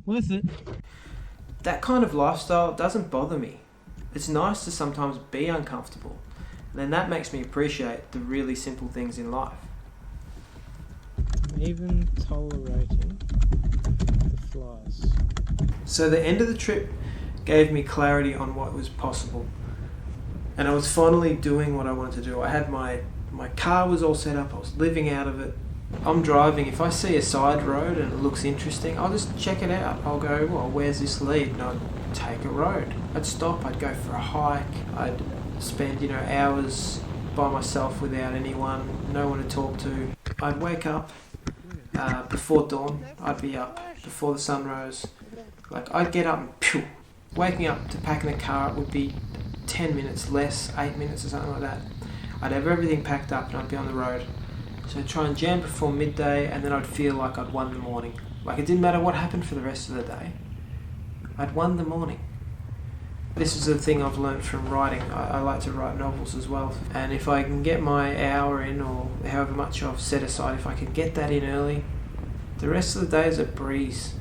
Worth it. That kind of lifestyle doesn't bother me. It's nice to sometimes be uncomfortable, and then that makes me appreciate the really simple things in life. I'm even tolerating the flies. So the end of the trip gave me clarity on what was possible, and I was finally doing what I wanted to do. I had my car was all set up, I was living out of it. I'm driving, if I see a side road and it looks interesting, I'll just check it out. I'll go, well, where's this lead? And I'd take a road. I'd stop, I'd go for a hike, I'd spend, hours by myself without anyone, no one to talk to. I'd wake up before dawn, I'd be up before the sun rose. Like, I'd get up and phew, waking up to pack in the car, it would be 10 minutes less, 8 minutes or something like that. I'd have everything packed up and I'd be on the road. So I'd try and jam before midday, and then I'd feel like I'd won the morning. Like, it didn't matter what happened for the rest of the day. I'd won the morning. This is the thing I've learned from writing. I like to write novels as well. And if I can get my hour in, or however much I've set aside, if I can get that in early, the rest of the day is a breeze.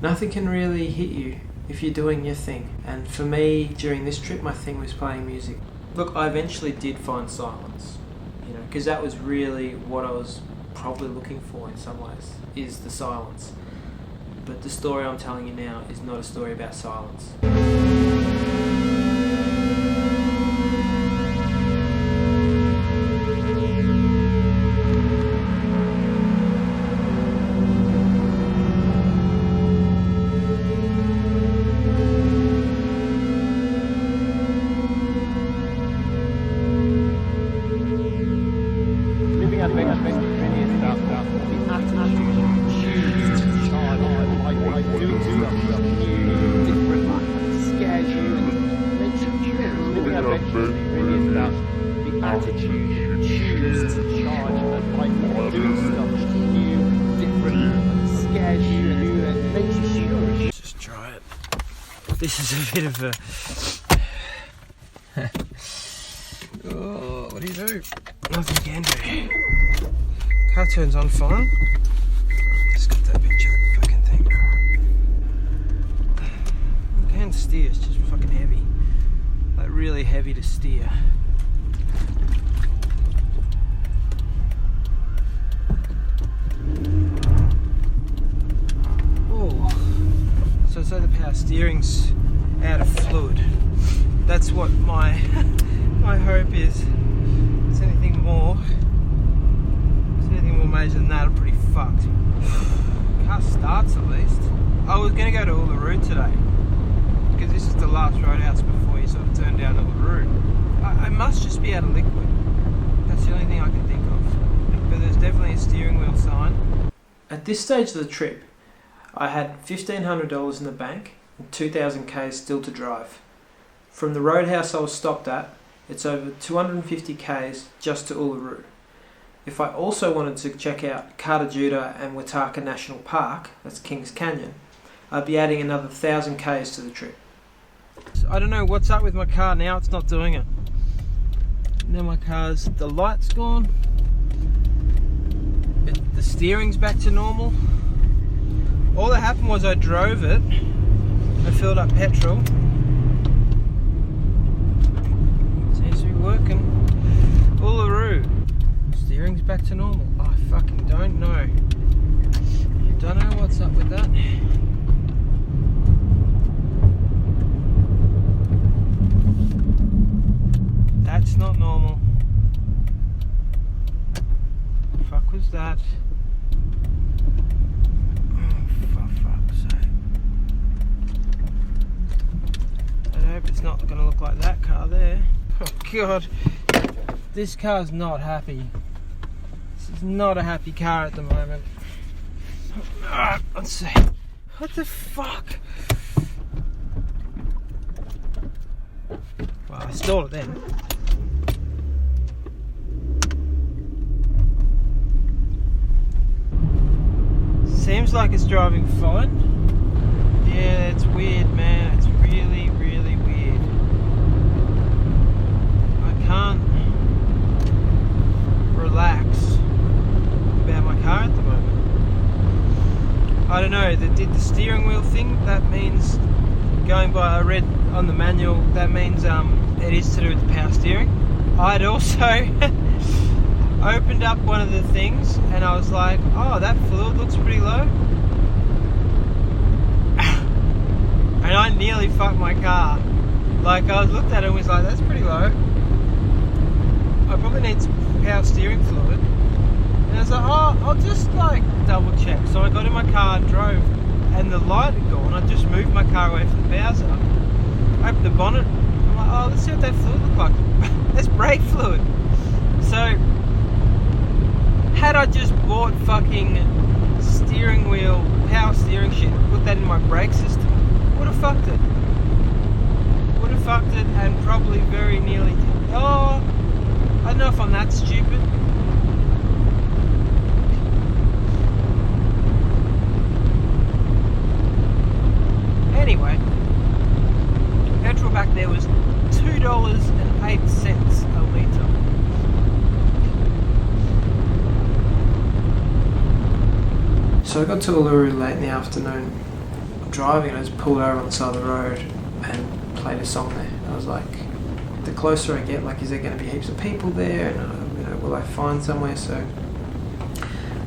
Nothing can really hit you if you're doing your thing. And for me, during this trip, my thing was playing music. Look, I eventually did find silence. Because that was really what I was probably looking for in some ways, is the silence. But the story I'm telling you now is not a story about silence. Just try it. This is a bit of a... oh, what do you do? Nothing can do. Car turns on fine. Just got that big fucking thing. I can steer, it's just fucking heavy. Like really heavy to steer. So the power steering's out of fluid. That's what my my hope is. If it's anything more major than that, I'm pretty fucked. Car starts at least. I was gonna go to Uluru today because this is the last roadhouse before you sort of turn down Uluru. I must just be out of liquid. That's the only thing I can think of. But there's definitely a steering wheel sign. At this stage of the trip, I had $1,500 in the bank and 2,000 Ks still to drive. From the roadhouse I was stopped at, it's over 250 Ks just to Uluru. If I also wanted to check out Cartajuda and Wataka National Park, that's Kings Canyon, I'd be adding another 1,000 Ks to the trip. So I don't know what's up with my car now, it's not doing it. Now my car's, the light's gone, the steering's back to normal. All that happened was I drove it, I filled up petrol. Seems to be working. Uluru. Steering's back to normal. I fucking don't know. Don't know what's up with that. That's not normal. Fuck was was that. Oh, for fuck's sake. I hope it's not going to look like that car there. Oh god. This car's not happy. This is not a happy car at the moment. Let's see. What the fuck? Well, I stalled it then. Seems like it's driving fine. Yeah, it's weird, man. It's really, really weird. I can't relax about my car at the moment. I don't know, they did the steering wheel thing. That means, going by, I read on the manual, that means it is to do with the power steering. I'd also opened up one of the things and I was like, oh, that fluid looks pretty low. And I nearly fucked my car. Like, I looked at it and was like, that's pretty low. I probably need some power steering fluid. And I was like, oh, I'll just like double check. So I got in my car and drove, and the light had gone. I just moved my car away from the Bowser, opened the bonnet. I'm like, oh, let's see what that fluid looks like. That's brake fluid. So, had I just bought fucking steering wheel, power steering shit, put that in my brake system, would have fucked it. Would have fucked it, and probably very nearly did. Oh, I don't know if I'm that stupid. Anyway, petrol back there was $2.08 a litre. So I got to Uluru late in the afternoon. I'm driving and I just pulled over on the side of the road and played a song there. I was like, the closer I get, like, is there going to be heaps of people there? And will I find somewhere? So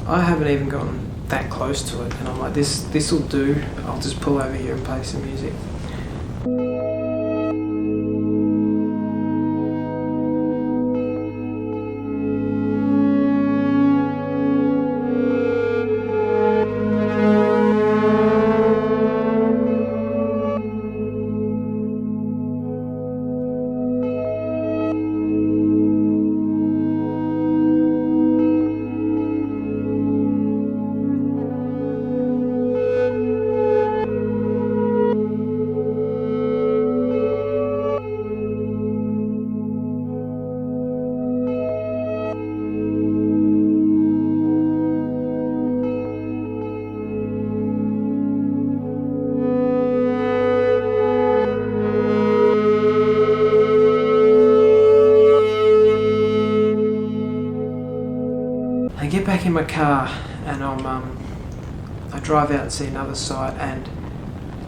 I haven't even gotten that close to it, and I'm like, this will do. I'll just pull over here and play some music. I get back in my car and I drive out and see another site, and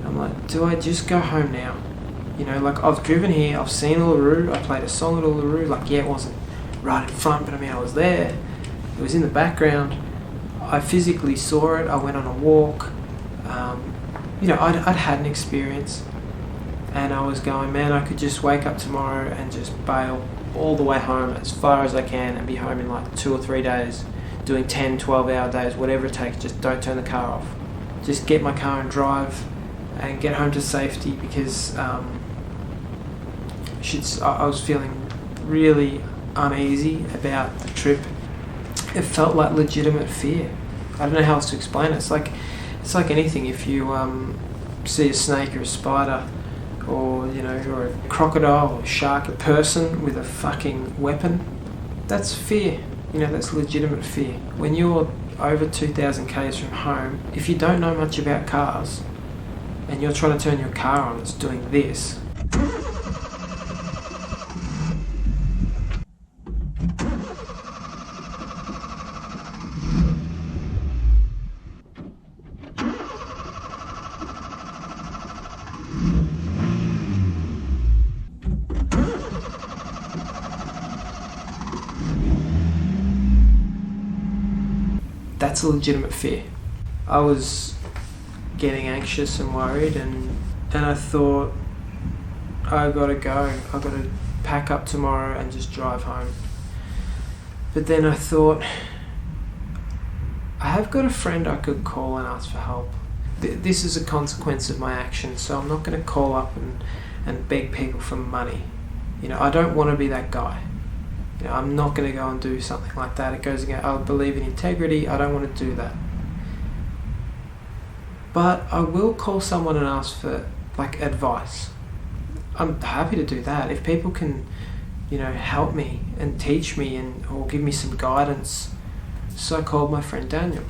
I'm like, do I just go home now? You know, like, I've driven here, I've seen Uluru, I played a song at Uluru, like, yeah, it wasn't right in front, but I mean, I was there, it was in the background, I physically saw it, I went on a walk, you know, I'd had an experience, and I was going, man, I could just wake up tomorrow and just bail all the way home as far as I can and be home in like 2 or 3 days, doing 10, 12-hour days, whatever it takes. Just don't turn the car off. Just get my car and drive and get home to safety, because I was feeling really uneasy about the trip. It felt like legitimate fear. I don't know how else to explain it. It's like anything. If you see a snake or a spider, or or a crocodile or a shark, a person with a fucking weapon, that's fear. That's legitimate fear. When you're over 2,000 k's from home, if you don't know much about cars and you're trying to turn your car on, it's doing this. That's a legitimate fear. I was getting anxious and worried, and I thought, I gotta go. I gotta pack up tomorrow and just drive home. But then I thought, I have got a friend I could call and ask for help. This is a consequence of my actions, so I'm not going to call up and beg people for money. You know, I don't want to be that guy. You know, I'm not going to go and do something like that. It goes against, I believe in integrity, I don't want to do that. But I will call someone and ask for, like, advice. I'm happy to do that. If people can, you know, help me and teach me or give me some guidance. So I called my friend Daniel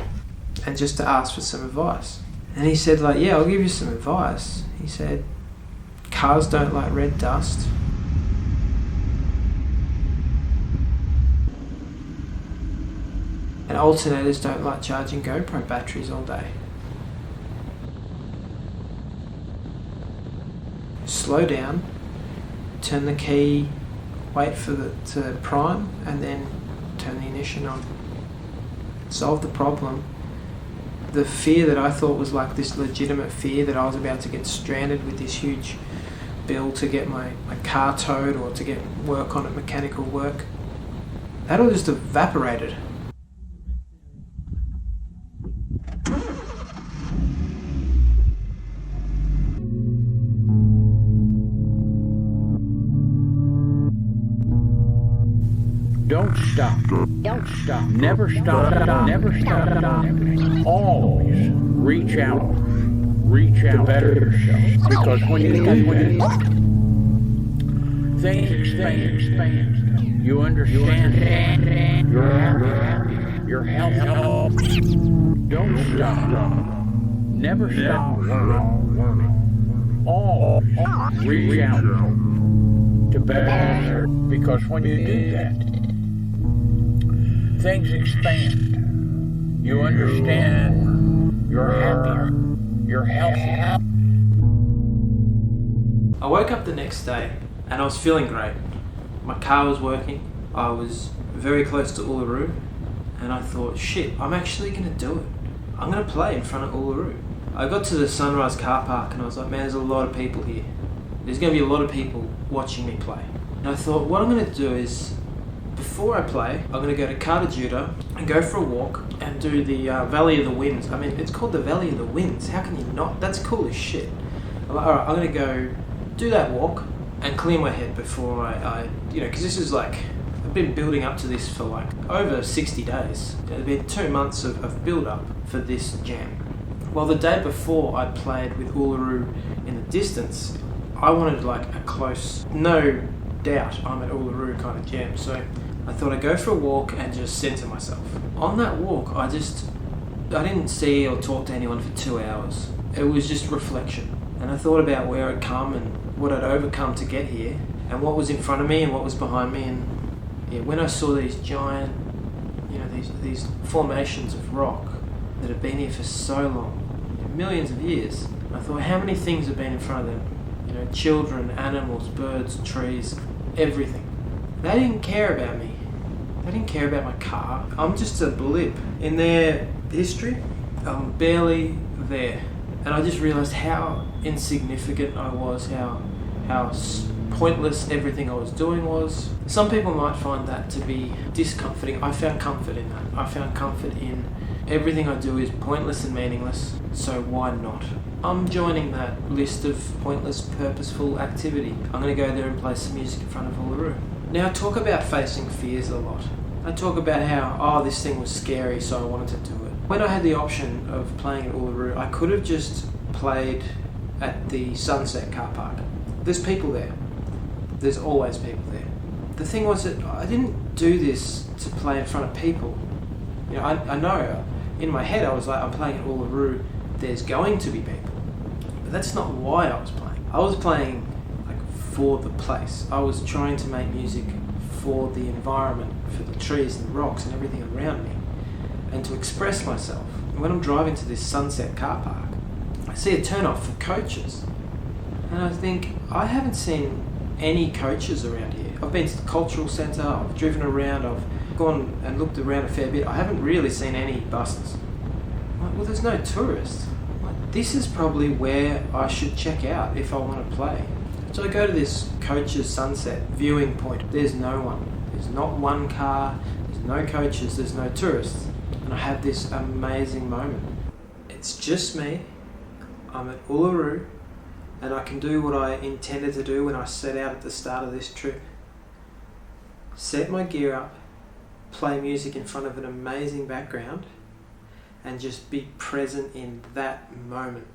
and just to ask for some advice. And he said, like, yeah, I'll give you some advice. He said, cars don't like red dust. And alternators don't like charging GoPro batteries all day. Slow down, turn the key, wait for to prime, and then turn the ignition on. Solve the problem. The fear that I thought was like this legitimate fear that I was about to get stranded with this huge bill to get my car towed or to get work on it, mechanical work, that all just evaporated. Don't stop. Don't stop. Never stop. Never stop. Always reach out. Reach out to better yourself. Because when you do that, things expand. You understand. You're happy. You're healthy. Don't stop. Never stop learning. Always reach out to better yourself. Because when you do that, things expand. You understand. You're happier. You're healthier. I woke up the next day and I was feeling great. My car was working. I was very close to Uluru and I thought, shit, I'm actually going to do it. I'm going to play in front of Uluru. I got to the Sunrise car park and I was like, man, there's a lot of people here. There's going to be a lot of people watching me play. And I thought, what I'm going to do is, before I play, I'm going to go to Carter and go for a walk and do the Valley of the Winds. I mean, it's called the Valley of the Winds. How can you not? That's cool as shit. I'm like, alright, I'm going to go do that walk and clear my head before I you know, because this is like, I've been building up to this for like over 60 days. There's been 2 months of build up for this jam. Well, the day before I played with Uluru in the distance, I wanted like a close, no doubt I'm at Uluru kind of jam. So I thought I'd go for a walk and just center myself. On that walk, I didn't see or talk to anyone for 2 hours. It was just reflection. And I thought about where I'd come and what I'd overcome to get here and what was in front of me and what was behind me. And yeah, when I saw these giant, you know, these formations of rock that have been here for so long, millions of years, I thought, how many things have been in front of them? You know, children, animals, birds, trees, everything. They didn't care about me. They didn't care about my car. I'm just a blip in their history. I'm barely there. And I just realised how insignificant I was, how pointless everything I was doing was. Some people might find that to be discomforting. I found comfort in that. I found comfort in everything I do is pointless and meaningless, so why not? I'm joining that list of pointless, purposeful activity. I'm going to go there and play some music in front of Uluru. Now, I talk about facing fears a lot. I talk about how, this thing was scary, so I wanted to do it. When I had the option of playing at Uluru, I could have just played at the Sunset car park. There's people there. There's always people there. The thing was that I didn't do this to play in front of people. You know, I know in my head I was like, I'm playing at Uluru, there's going to be people. But that's not why I was playing. I was playing like for the place. I was trying to make music for the environment, for the trees and the rocks and everything around me, and to express myself. And when I'm driving to this Sunset car park, I see a turn-off for coaches. And I think, I haven't seen any coaches around here. I've been to the cultural centre, I've driven around, I've gone and looked around a fair bit. I haven't really seen any buses. I'm like, well, there's no tourists. Like, this is probably where I should check out if I want to play. So I go to this coaches Sunset viewing point. There's no one. There's not one car, there's no coaches, there's no tourists. And and I have this amazing moment. It's just me, I'm at Uluru, and I can do what I intended to do when I set out at the start of this trip. Set my gear up, play music in front of an amazing background, and just be present in that moment.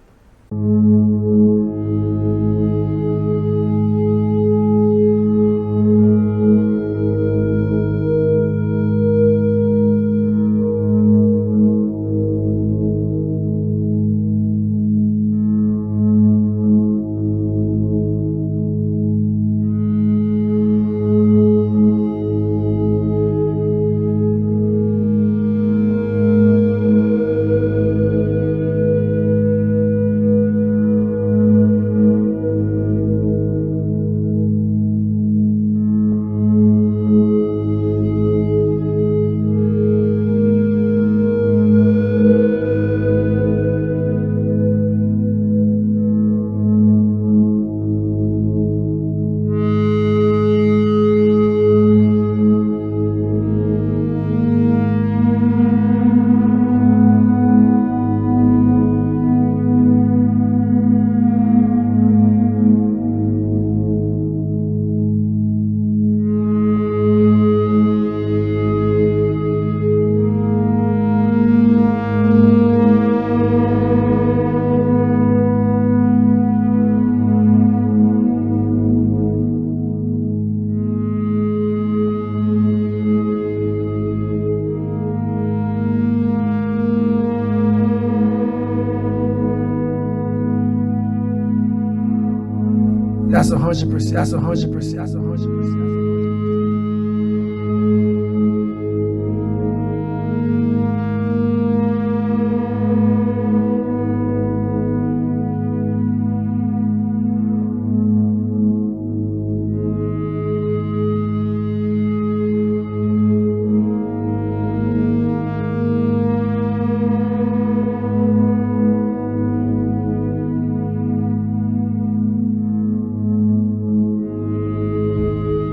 That's 100%. That's 100%. That's 100%.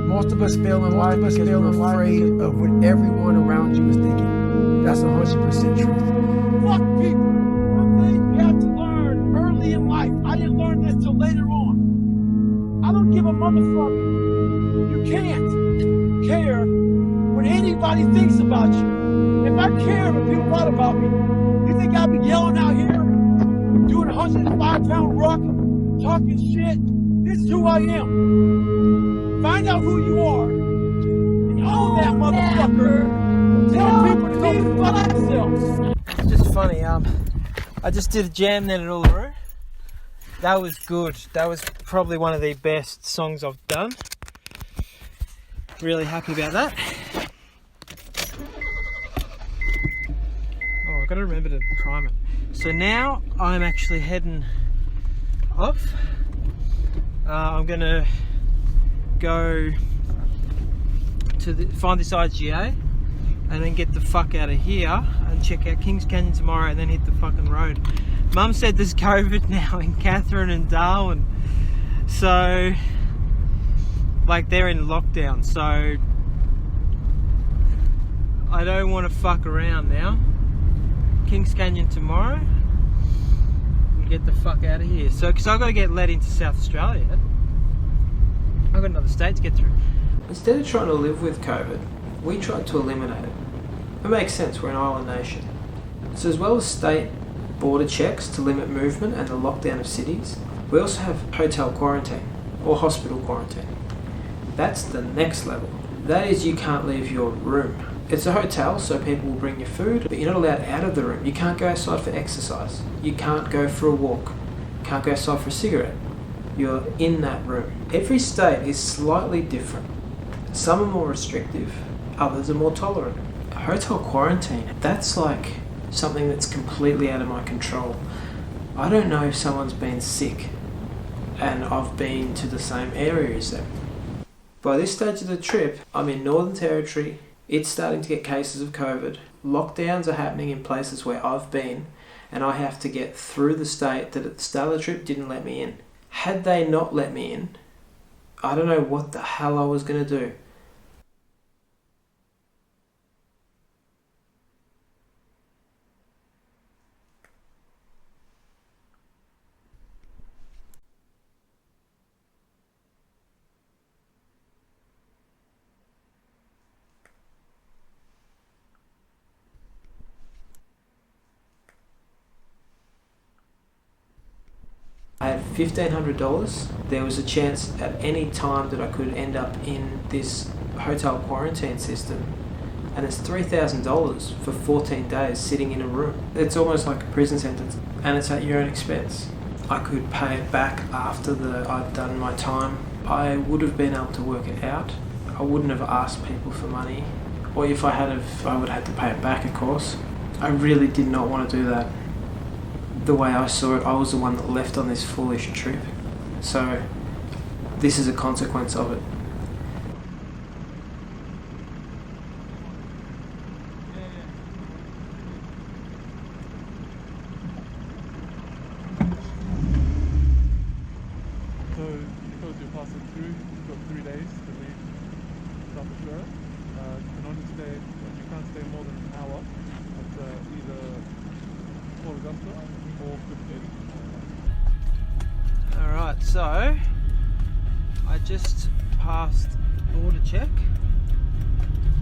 Most of us fail in life because we're afraid of what everyone around you is thinking. That's 100% truth. Fuck people. One thing you have to learn early in life. I didn't learn this till later on. I don't give a motherfucker. You can't care what anybody thinks about you. If I cared what people thought about me, you think I'd be yelling out here, doing a 105-pound ruck, talking shit? This is who I am. Find out who you are and own that motherfucker. Tell people to go fuck themselves. It's just funny. I just did a jam then at Uluru. That was good. That was probably one of the best songs I've done. Really happy about that. Oh, I've got to remember to prime it. So now I'm actually heading off. I'm gonna go to find this IGA and then get the fuck out of here and check out Kings Canyon tomorrow and then hit the fucking road. Mum said there's COVID now in Catherine and Darwin, so like they're in lockdown, so I don't want to fuck around now. Kings Canyon tomorrow and get the fuck out of here. So because I've got to get let into South Australia, I've got another state to get through. Instead of trying to live with COVID, we tried to eliminate it. It makes sense, we're an island nation. So as well as state border checks to limit movement and the lockdown of cities, we also have hotel quarantine or hospital quarantine. That's the next level. That is, you can't leave your room. It's a hotel, so people will bring you food, but you're not allowed out of the room. You can't go outside for exercise. You can't go for a walk. You can't go outside for a cigarette. You're in that room. Every state is slightly different. Some are more restrictive, others are more tolerant. Hotel quarantine, that's like something that's completely out of my control. I don't know if someone's been sick and I've been to the same area as them. By this stage of the trip, I'm in Northern Territory. It's starting to get cases of COVID. Lockdowns are happening in places where I've been, and I have to get through the state that at the start of the trip didn't let me in. Had they not let me in, I don't know what the hell I was going to do. I had $1,500. There was a chance at any time that I could end up in this hotel quarantine system, and it's $3,000 for 14 days sitting in a room. It's almost like a prison sentence, and it's at your own expense. I could pay it back after I'd done my time. I would have been able to work it out. I wouldn't have asked people for money, or if I would have had to pay it back, of course. I really did not want to do that. The way I saw it, I was the one that left on this foolish trip. So this is a consequence of it. So because you're passing through, you've got 3 days to leave South Australia. You can only stay, you can't stay more than an hour at either Port Augusta or Copenhagen. Alright, so I just passed border check.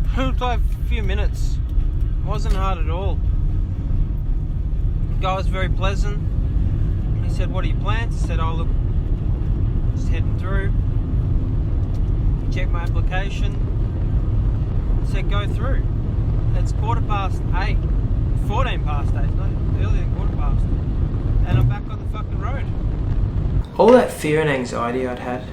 It took like a few minutes. It wasn't hard at all. The guy was very pleasant. He said, "What are your plans?" I said, "Oh look, just heading through." He checked my application. He said, "Go through." It's 8:15. 14 past 8, no, earlier than 15. And I'm back on the fucking road. All that fear and anxiety I'd had,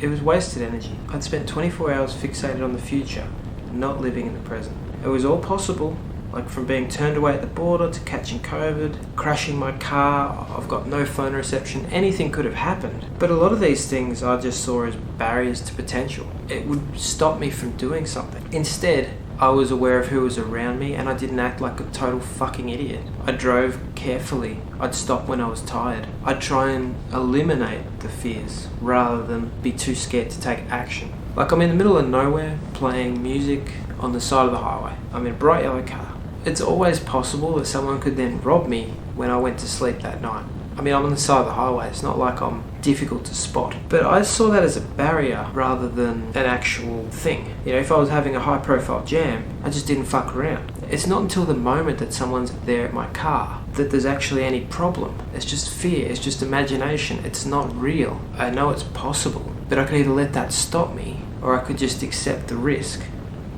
it was wasted energy. I'd spent 24 hours fixated on the future, not living in the present. It was all possible, like from being turned away at the border to catching COVID, crashing my car, I've got no phone reception, anything could have happened. But a lot of these things I just saw as barriers to potential. It would stop me from doing something. Instead, I was aware of who was around me and I didn't act like a total fucking idiot. I drove carefully. I'd stop when I was tired. I'd try and eliminate the fears rather than be too scared to take action. Like I'm in the middle of nowhere playing music on the side of the highway. I'm in a bright yellow car. It's always possible that someone could then rob me when I went to sleep that night. I mean, I'm on the side of the highway, it's not like I'm difficult to spot. But I saw that as a barrier rather than an actual thing. You know, if I was having a high profile jam, I just didn't fuck around. It's not until the moment that someone's there at my car that there's actually any problem. It's just fear, it's just imagination, it's not real. I know it's possible, but I could either let that stop me or I could just accept the risk.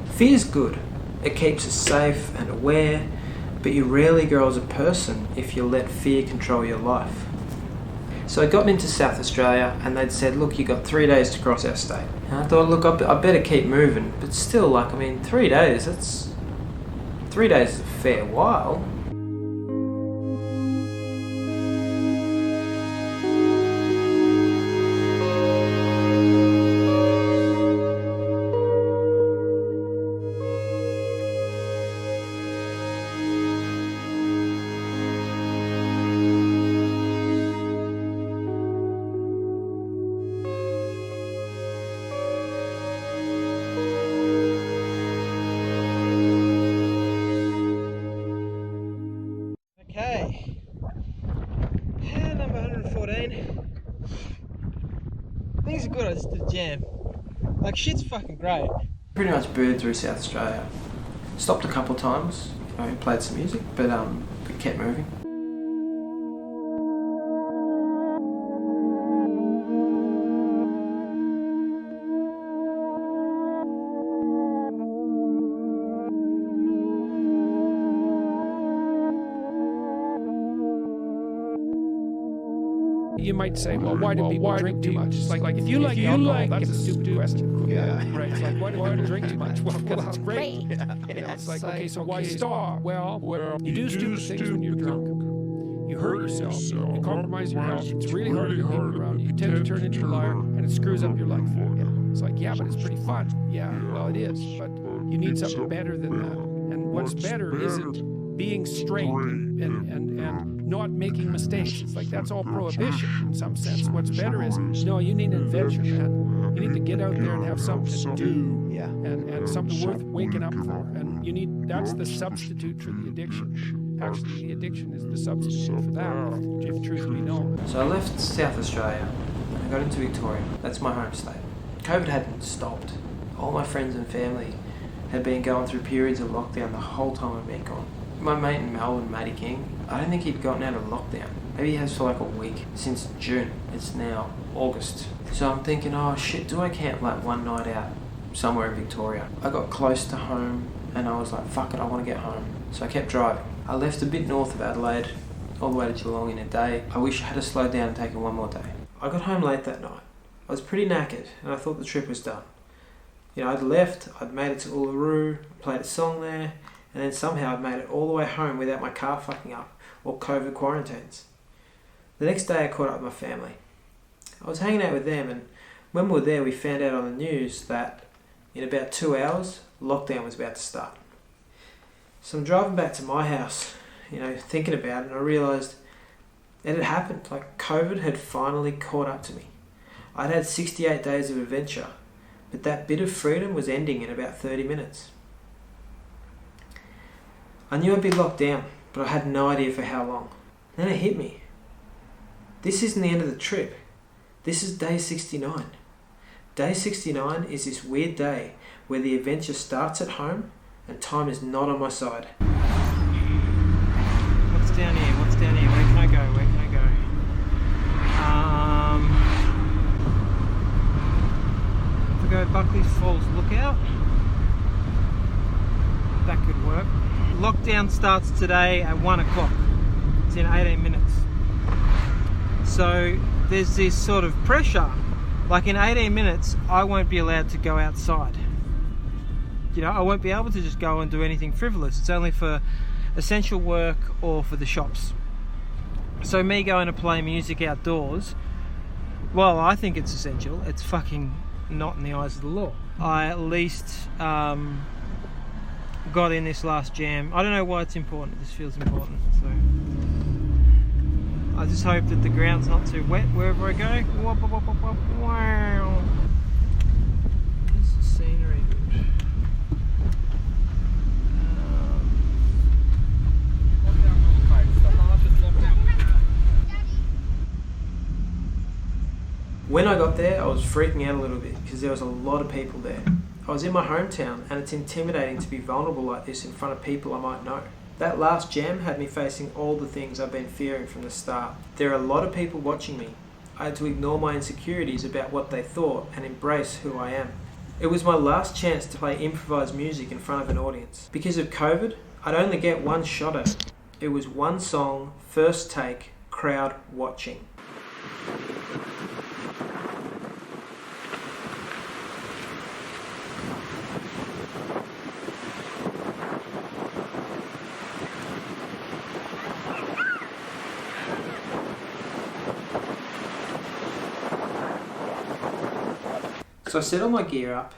Fear's good. It keeps us safe and aware, but you rarely grow as a person if you let fear control your life. So I got into South Australia and they'd said, "Look, you got 3 days to cross our state." And I thought, look, I better keep moving. But still, 3 days, 3 days is a fair while. Okay. Number 114. Things are good, I just did a jam. Shit's fucking great. Pretty much bird through South Australia. Stopped a couple of times, played some music, but kept moving. You might say, well, why do people drink too much? It's like if you like alcohol, that's a stupid question. Yeah. Right. It's like, why do people drink too much? Well, because it's great. It's like, okay, so why stop? Well, you do stupid things when you're drunk. You hurt yourself. You compromise your health. It's really hard to get people around. You tend to turn into a liar, and it screws up your life. It's like, yeah, but it's pretty fun. Yeah, well, it is. But you need something better than that. And what's better isn't being straight and not making mistakes. It's like that's all prohibition in some sense. What's better is, no, you need an adventure, man. You need to get out there and have something to do. Yeah. And something worth waking up for. And that's the substitute for the addiction. Actually, the addiction is the substitute for that, if truth be known. So I left South Australia and I got into Victoria. That's my home state. COVID hadn't stopped. All my friends and family had been going through periods of lockdown the whole time I'd been gone. My mate in Melbourne, Matty King, I don't think he'd gotten out of lockdown. Maybe he has for like a week. Since June. It's now August. So I'm thinking, oh shit, do I camp like one night out somewhere in Victoria? I got close to home and I was like, fuck it, I want to get home. So I kept driving. I left a bit north of Adelaide, all the way to Geelong in a day. I wish I had to slow down and take it one more day. I got home late that night. I was pretty knackered and I thought the trip was done. You know, I'd left, I'd made it to Uluru, played a song there, and then somehow I'd made it all the way home without my car fucking up or COVID quarantines. The next day I caught up with my family. I was hanging out with them, and when we were there we found out on the news that in about 2 hours, lockdown was about to start. So I'm driving back to my house, you know, thinking about it, and I realised it had happened. Like, COVID had finally caught up to me. I'd had 68 days of adventure, but that bit of freedom was ending in about 30 minutes. I knew I'd be locked down, but I had no idea for how long. Then it hit me. This isn't the end of the trip. This is day 69. Day 69 is this weird day where the adventure starts at home and time is not on my side. What's down here? What's down here? Where can I go? Where can I go? If I go Buckley's Falls Lookout, that could work. Lockdown starts today at 1 o'clock. It's in 18 minutes. So there's this sort of pressure. Like, in 18 minutes, I won't be allowed to go outside. You know, I won't be able to just go and do anything frivolous. It's only for essential work or for the shops. So me going to play music outdoors, well, I think it's essential. It's fucking not in the eyes of the law. I at least got in this last jam. I don't know why it's important. This feels important. So I just hope that the ground's not too wet wherever I go. Wow. Is the scenery good? When I got there, I was freaking out a little bit because there was a lot of people there. I was in my hometown and it's intimidating to be vulnerable like this in front of people I might know. That last jam had me facing all the things I've been fearing from the start. There are a lot of people watching me. I had to ignore my insecurities about what they thought and embrace who I am. It was my last chance to play improvised music in front of an audience. Because of COVID, I'd only get one shot at it. It was one song, first take, crowd watching. So I set all my gear up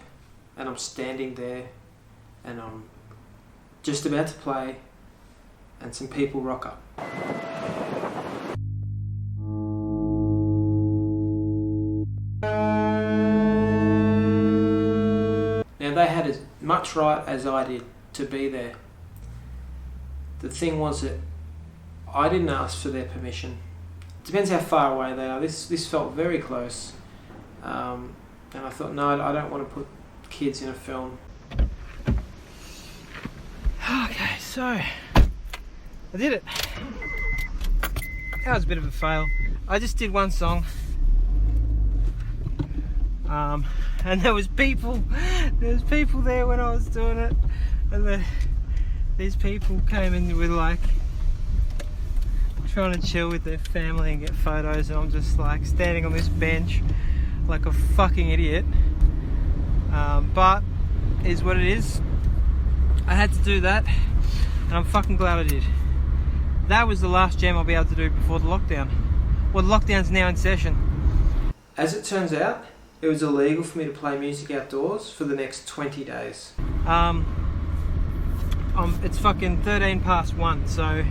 and I'm standing there and I'm just about to play and some people rock up. Now they had as much right as I did to be there. The thing was that I didn't ask for their permission. It depends how far away they are. This felt very close. And I thought, no, I don't want to put kids in a film. Okay, so I did it. That was a bit of a fail. I just did one song. And there was people there when I was doing it. And these people came in with like trying to chill with their family and get photos, and I'm just like standing on this bench like a fucking idiot, but it is what it is. I had to do that and I'm fucking glad I did. That was the last jam I'll be able to do before the lockdown. Well, the lockdown's now in session. As it turns out, it was illegal for me to play music outdoors for the next 20 days. It's fucking 1:13, so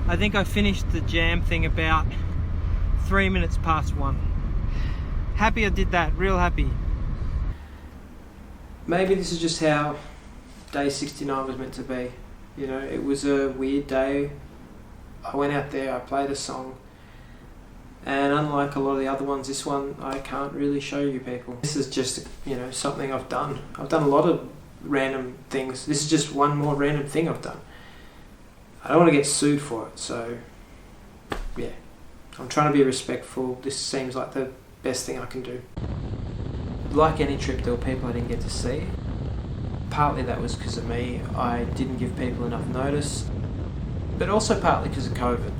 I think I finished the jam thing about 3 minutes past 1. Happy I did that, real happy. Maybe this is just how day 69 was meant to be. You know, it was a weird day. I went out there, I played a song, and unlike a lot of the other ones, this one I can't really show you people. This is just, you know, something I've done. I've done a lot of random things. This is just one more random thing I've done. I don't want to get sued for it, so yeah. I'm trying to be respectful. This seems like the best thing I can do. Like any trip, there were people I didn't get to see. Partly that was because of me. I didn't give people enough notice, but also partly because of COVID.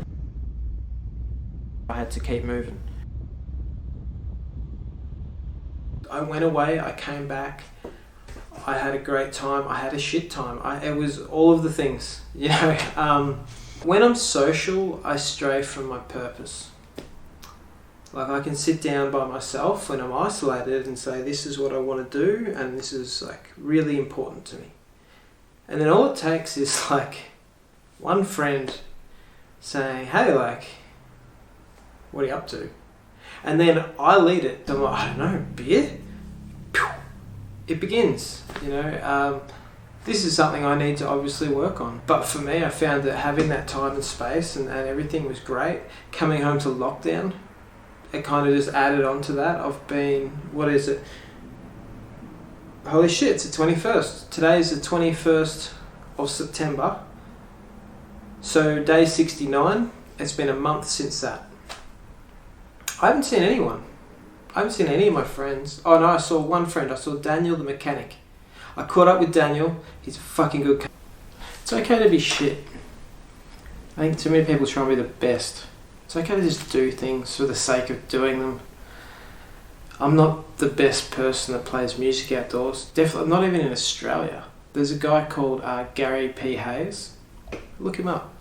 I had to keep moving. I went away, I came back, I had a great time, I had a shit time. It was all of the things, you know. When I'm social, I stray from my purpose. Like, I can sit down by myself when I'm isolated and say, this is what I want to do, and this is like really important to me. And then all it takes is like one friend saying, hey, like, what are you up to? And then I lead it. I'm like, I don't know, beer? It begins, you know. This is something I need to obviously work on. But for me, I found that having that time and space and everything was great. Coming home to lockdown, it kind of just added on to that. I've been, what is it? Holy shit, it's the 21st. Today is the 21st of September. So day 69, it's been a month since that. I haven't seen anyone. I haven't seen any of my friends. Oh no, I saw one friend. I saw Daniel the mechanic. I caught up with Daniel. He's a fucking good. It's okay to be shit. I think too many people try and be the best. It's okay to just do things for the sake of doing them. I'm not the best person that plays music outdoors. Definitely not even in Australia. There's a guy called Gary P. Hayes. Look him up.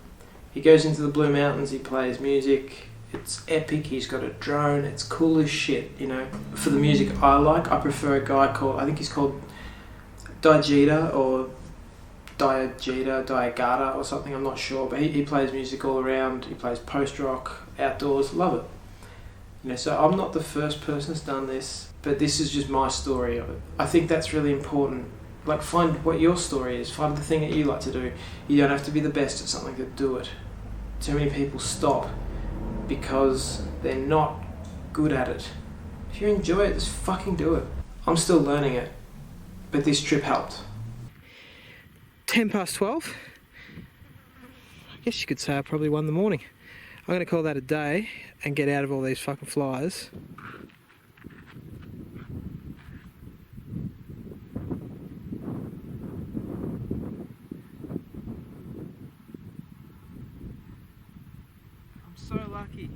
He goes into the Blue Mountains. He plays music. It's epic. He's got a drone. It's cool as shit, you know. For the music I like, I prefer a guy called, I think he's called Diagita or Diagata or something, I'm not sure. But he plays music all around. He plays post-rock, outdoors, love it. You know, so I'm not the first person that's done this, but this is just my story of it. I think that's really important. Like, find what your story is. Find the thing that you like to do. You don't have to be the best at something to do it. Too many people stop because they're not good at it. If you enjoy it, just fucking do it. I'm still learning it, but this trip helped. 12:10. I guess you could say I probably won the morning. I'm going to call that a day and get out of all these fucking flies. I'm so lucky.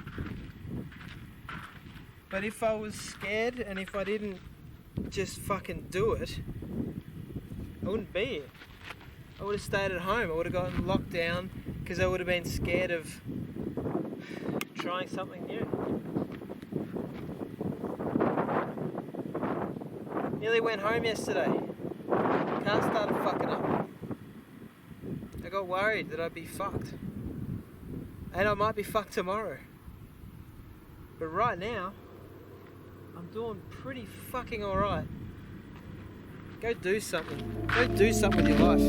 But if I was scared and if I didn't just fucking do it, I wouldn't be here. I would have stayed at home. I would have gotten locked down because I would have been scared of trying something new. Nearly went home yesterday. Car started fucking up. I got worried that I'd be fucked. And I might be fucked tomorrow. But right now, I'm doing pretty fucking alright. Go do something. Go do something with your life.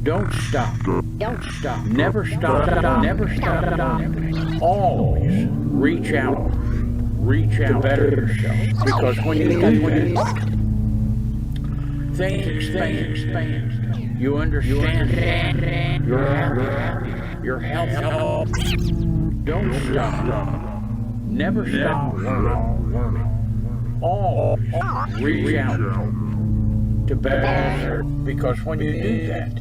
Don't stop. Don't stop. Never stop. Never stop. Always reach out. Reach out to better yourself. Because when you do that, things expand. You understand. You're happy. You're healthy. Don't stop. Never stop learning. Always reach out to better. Because when you do that,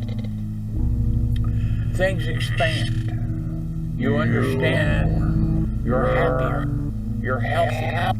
things expand. You understand. You're happier. You're healthy.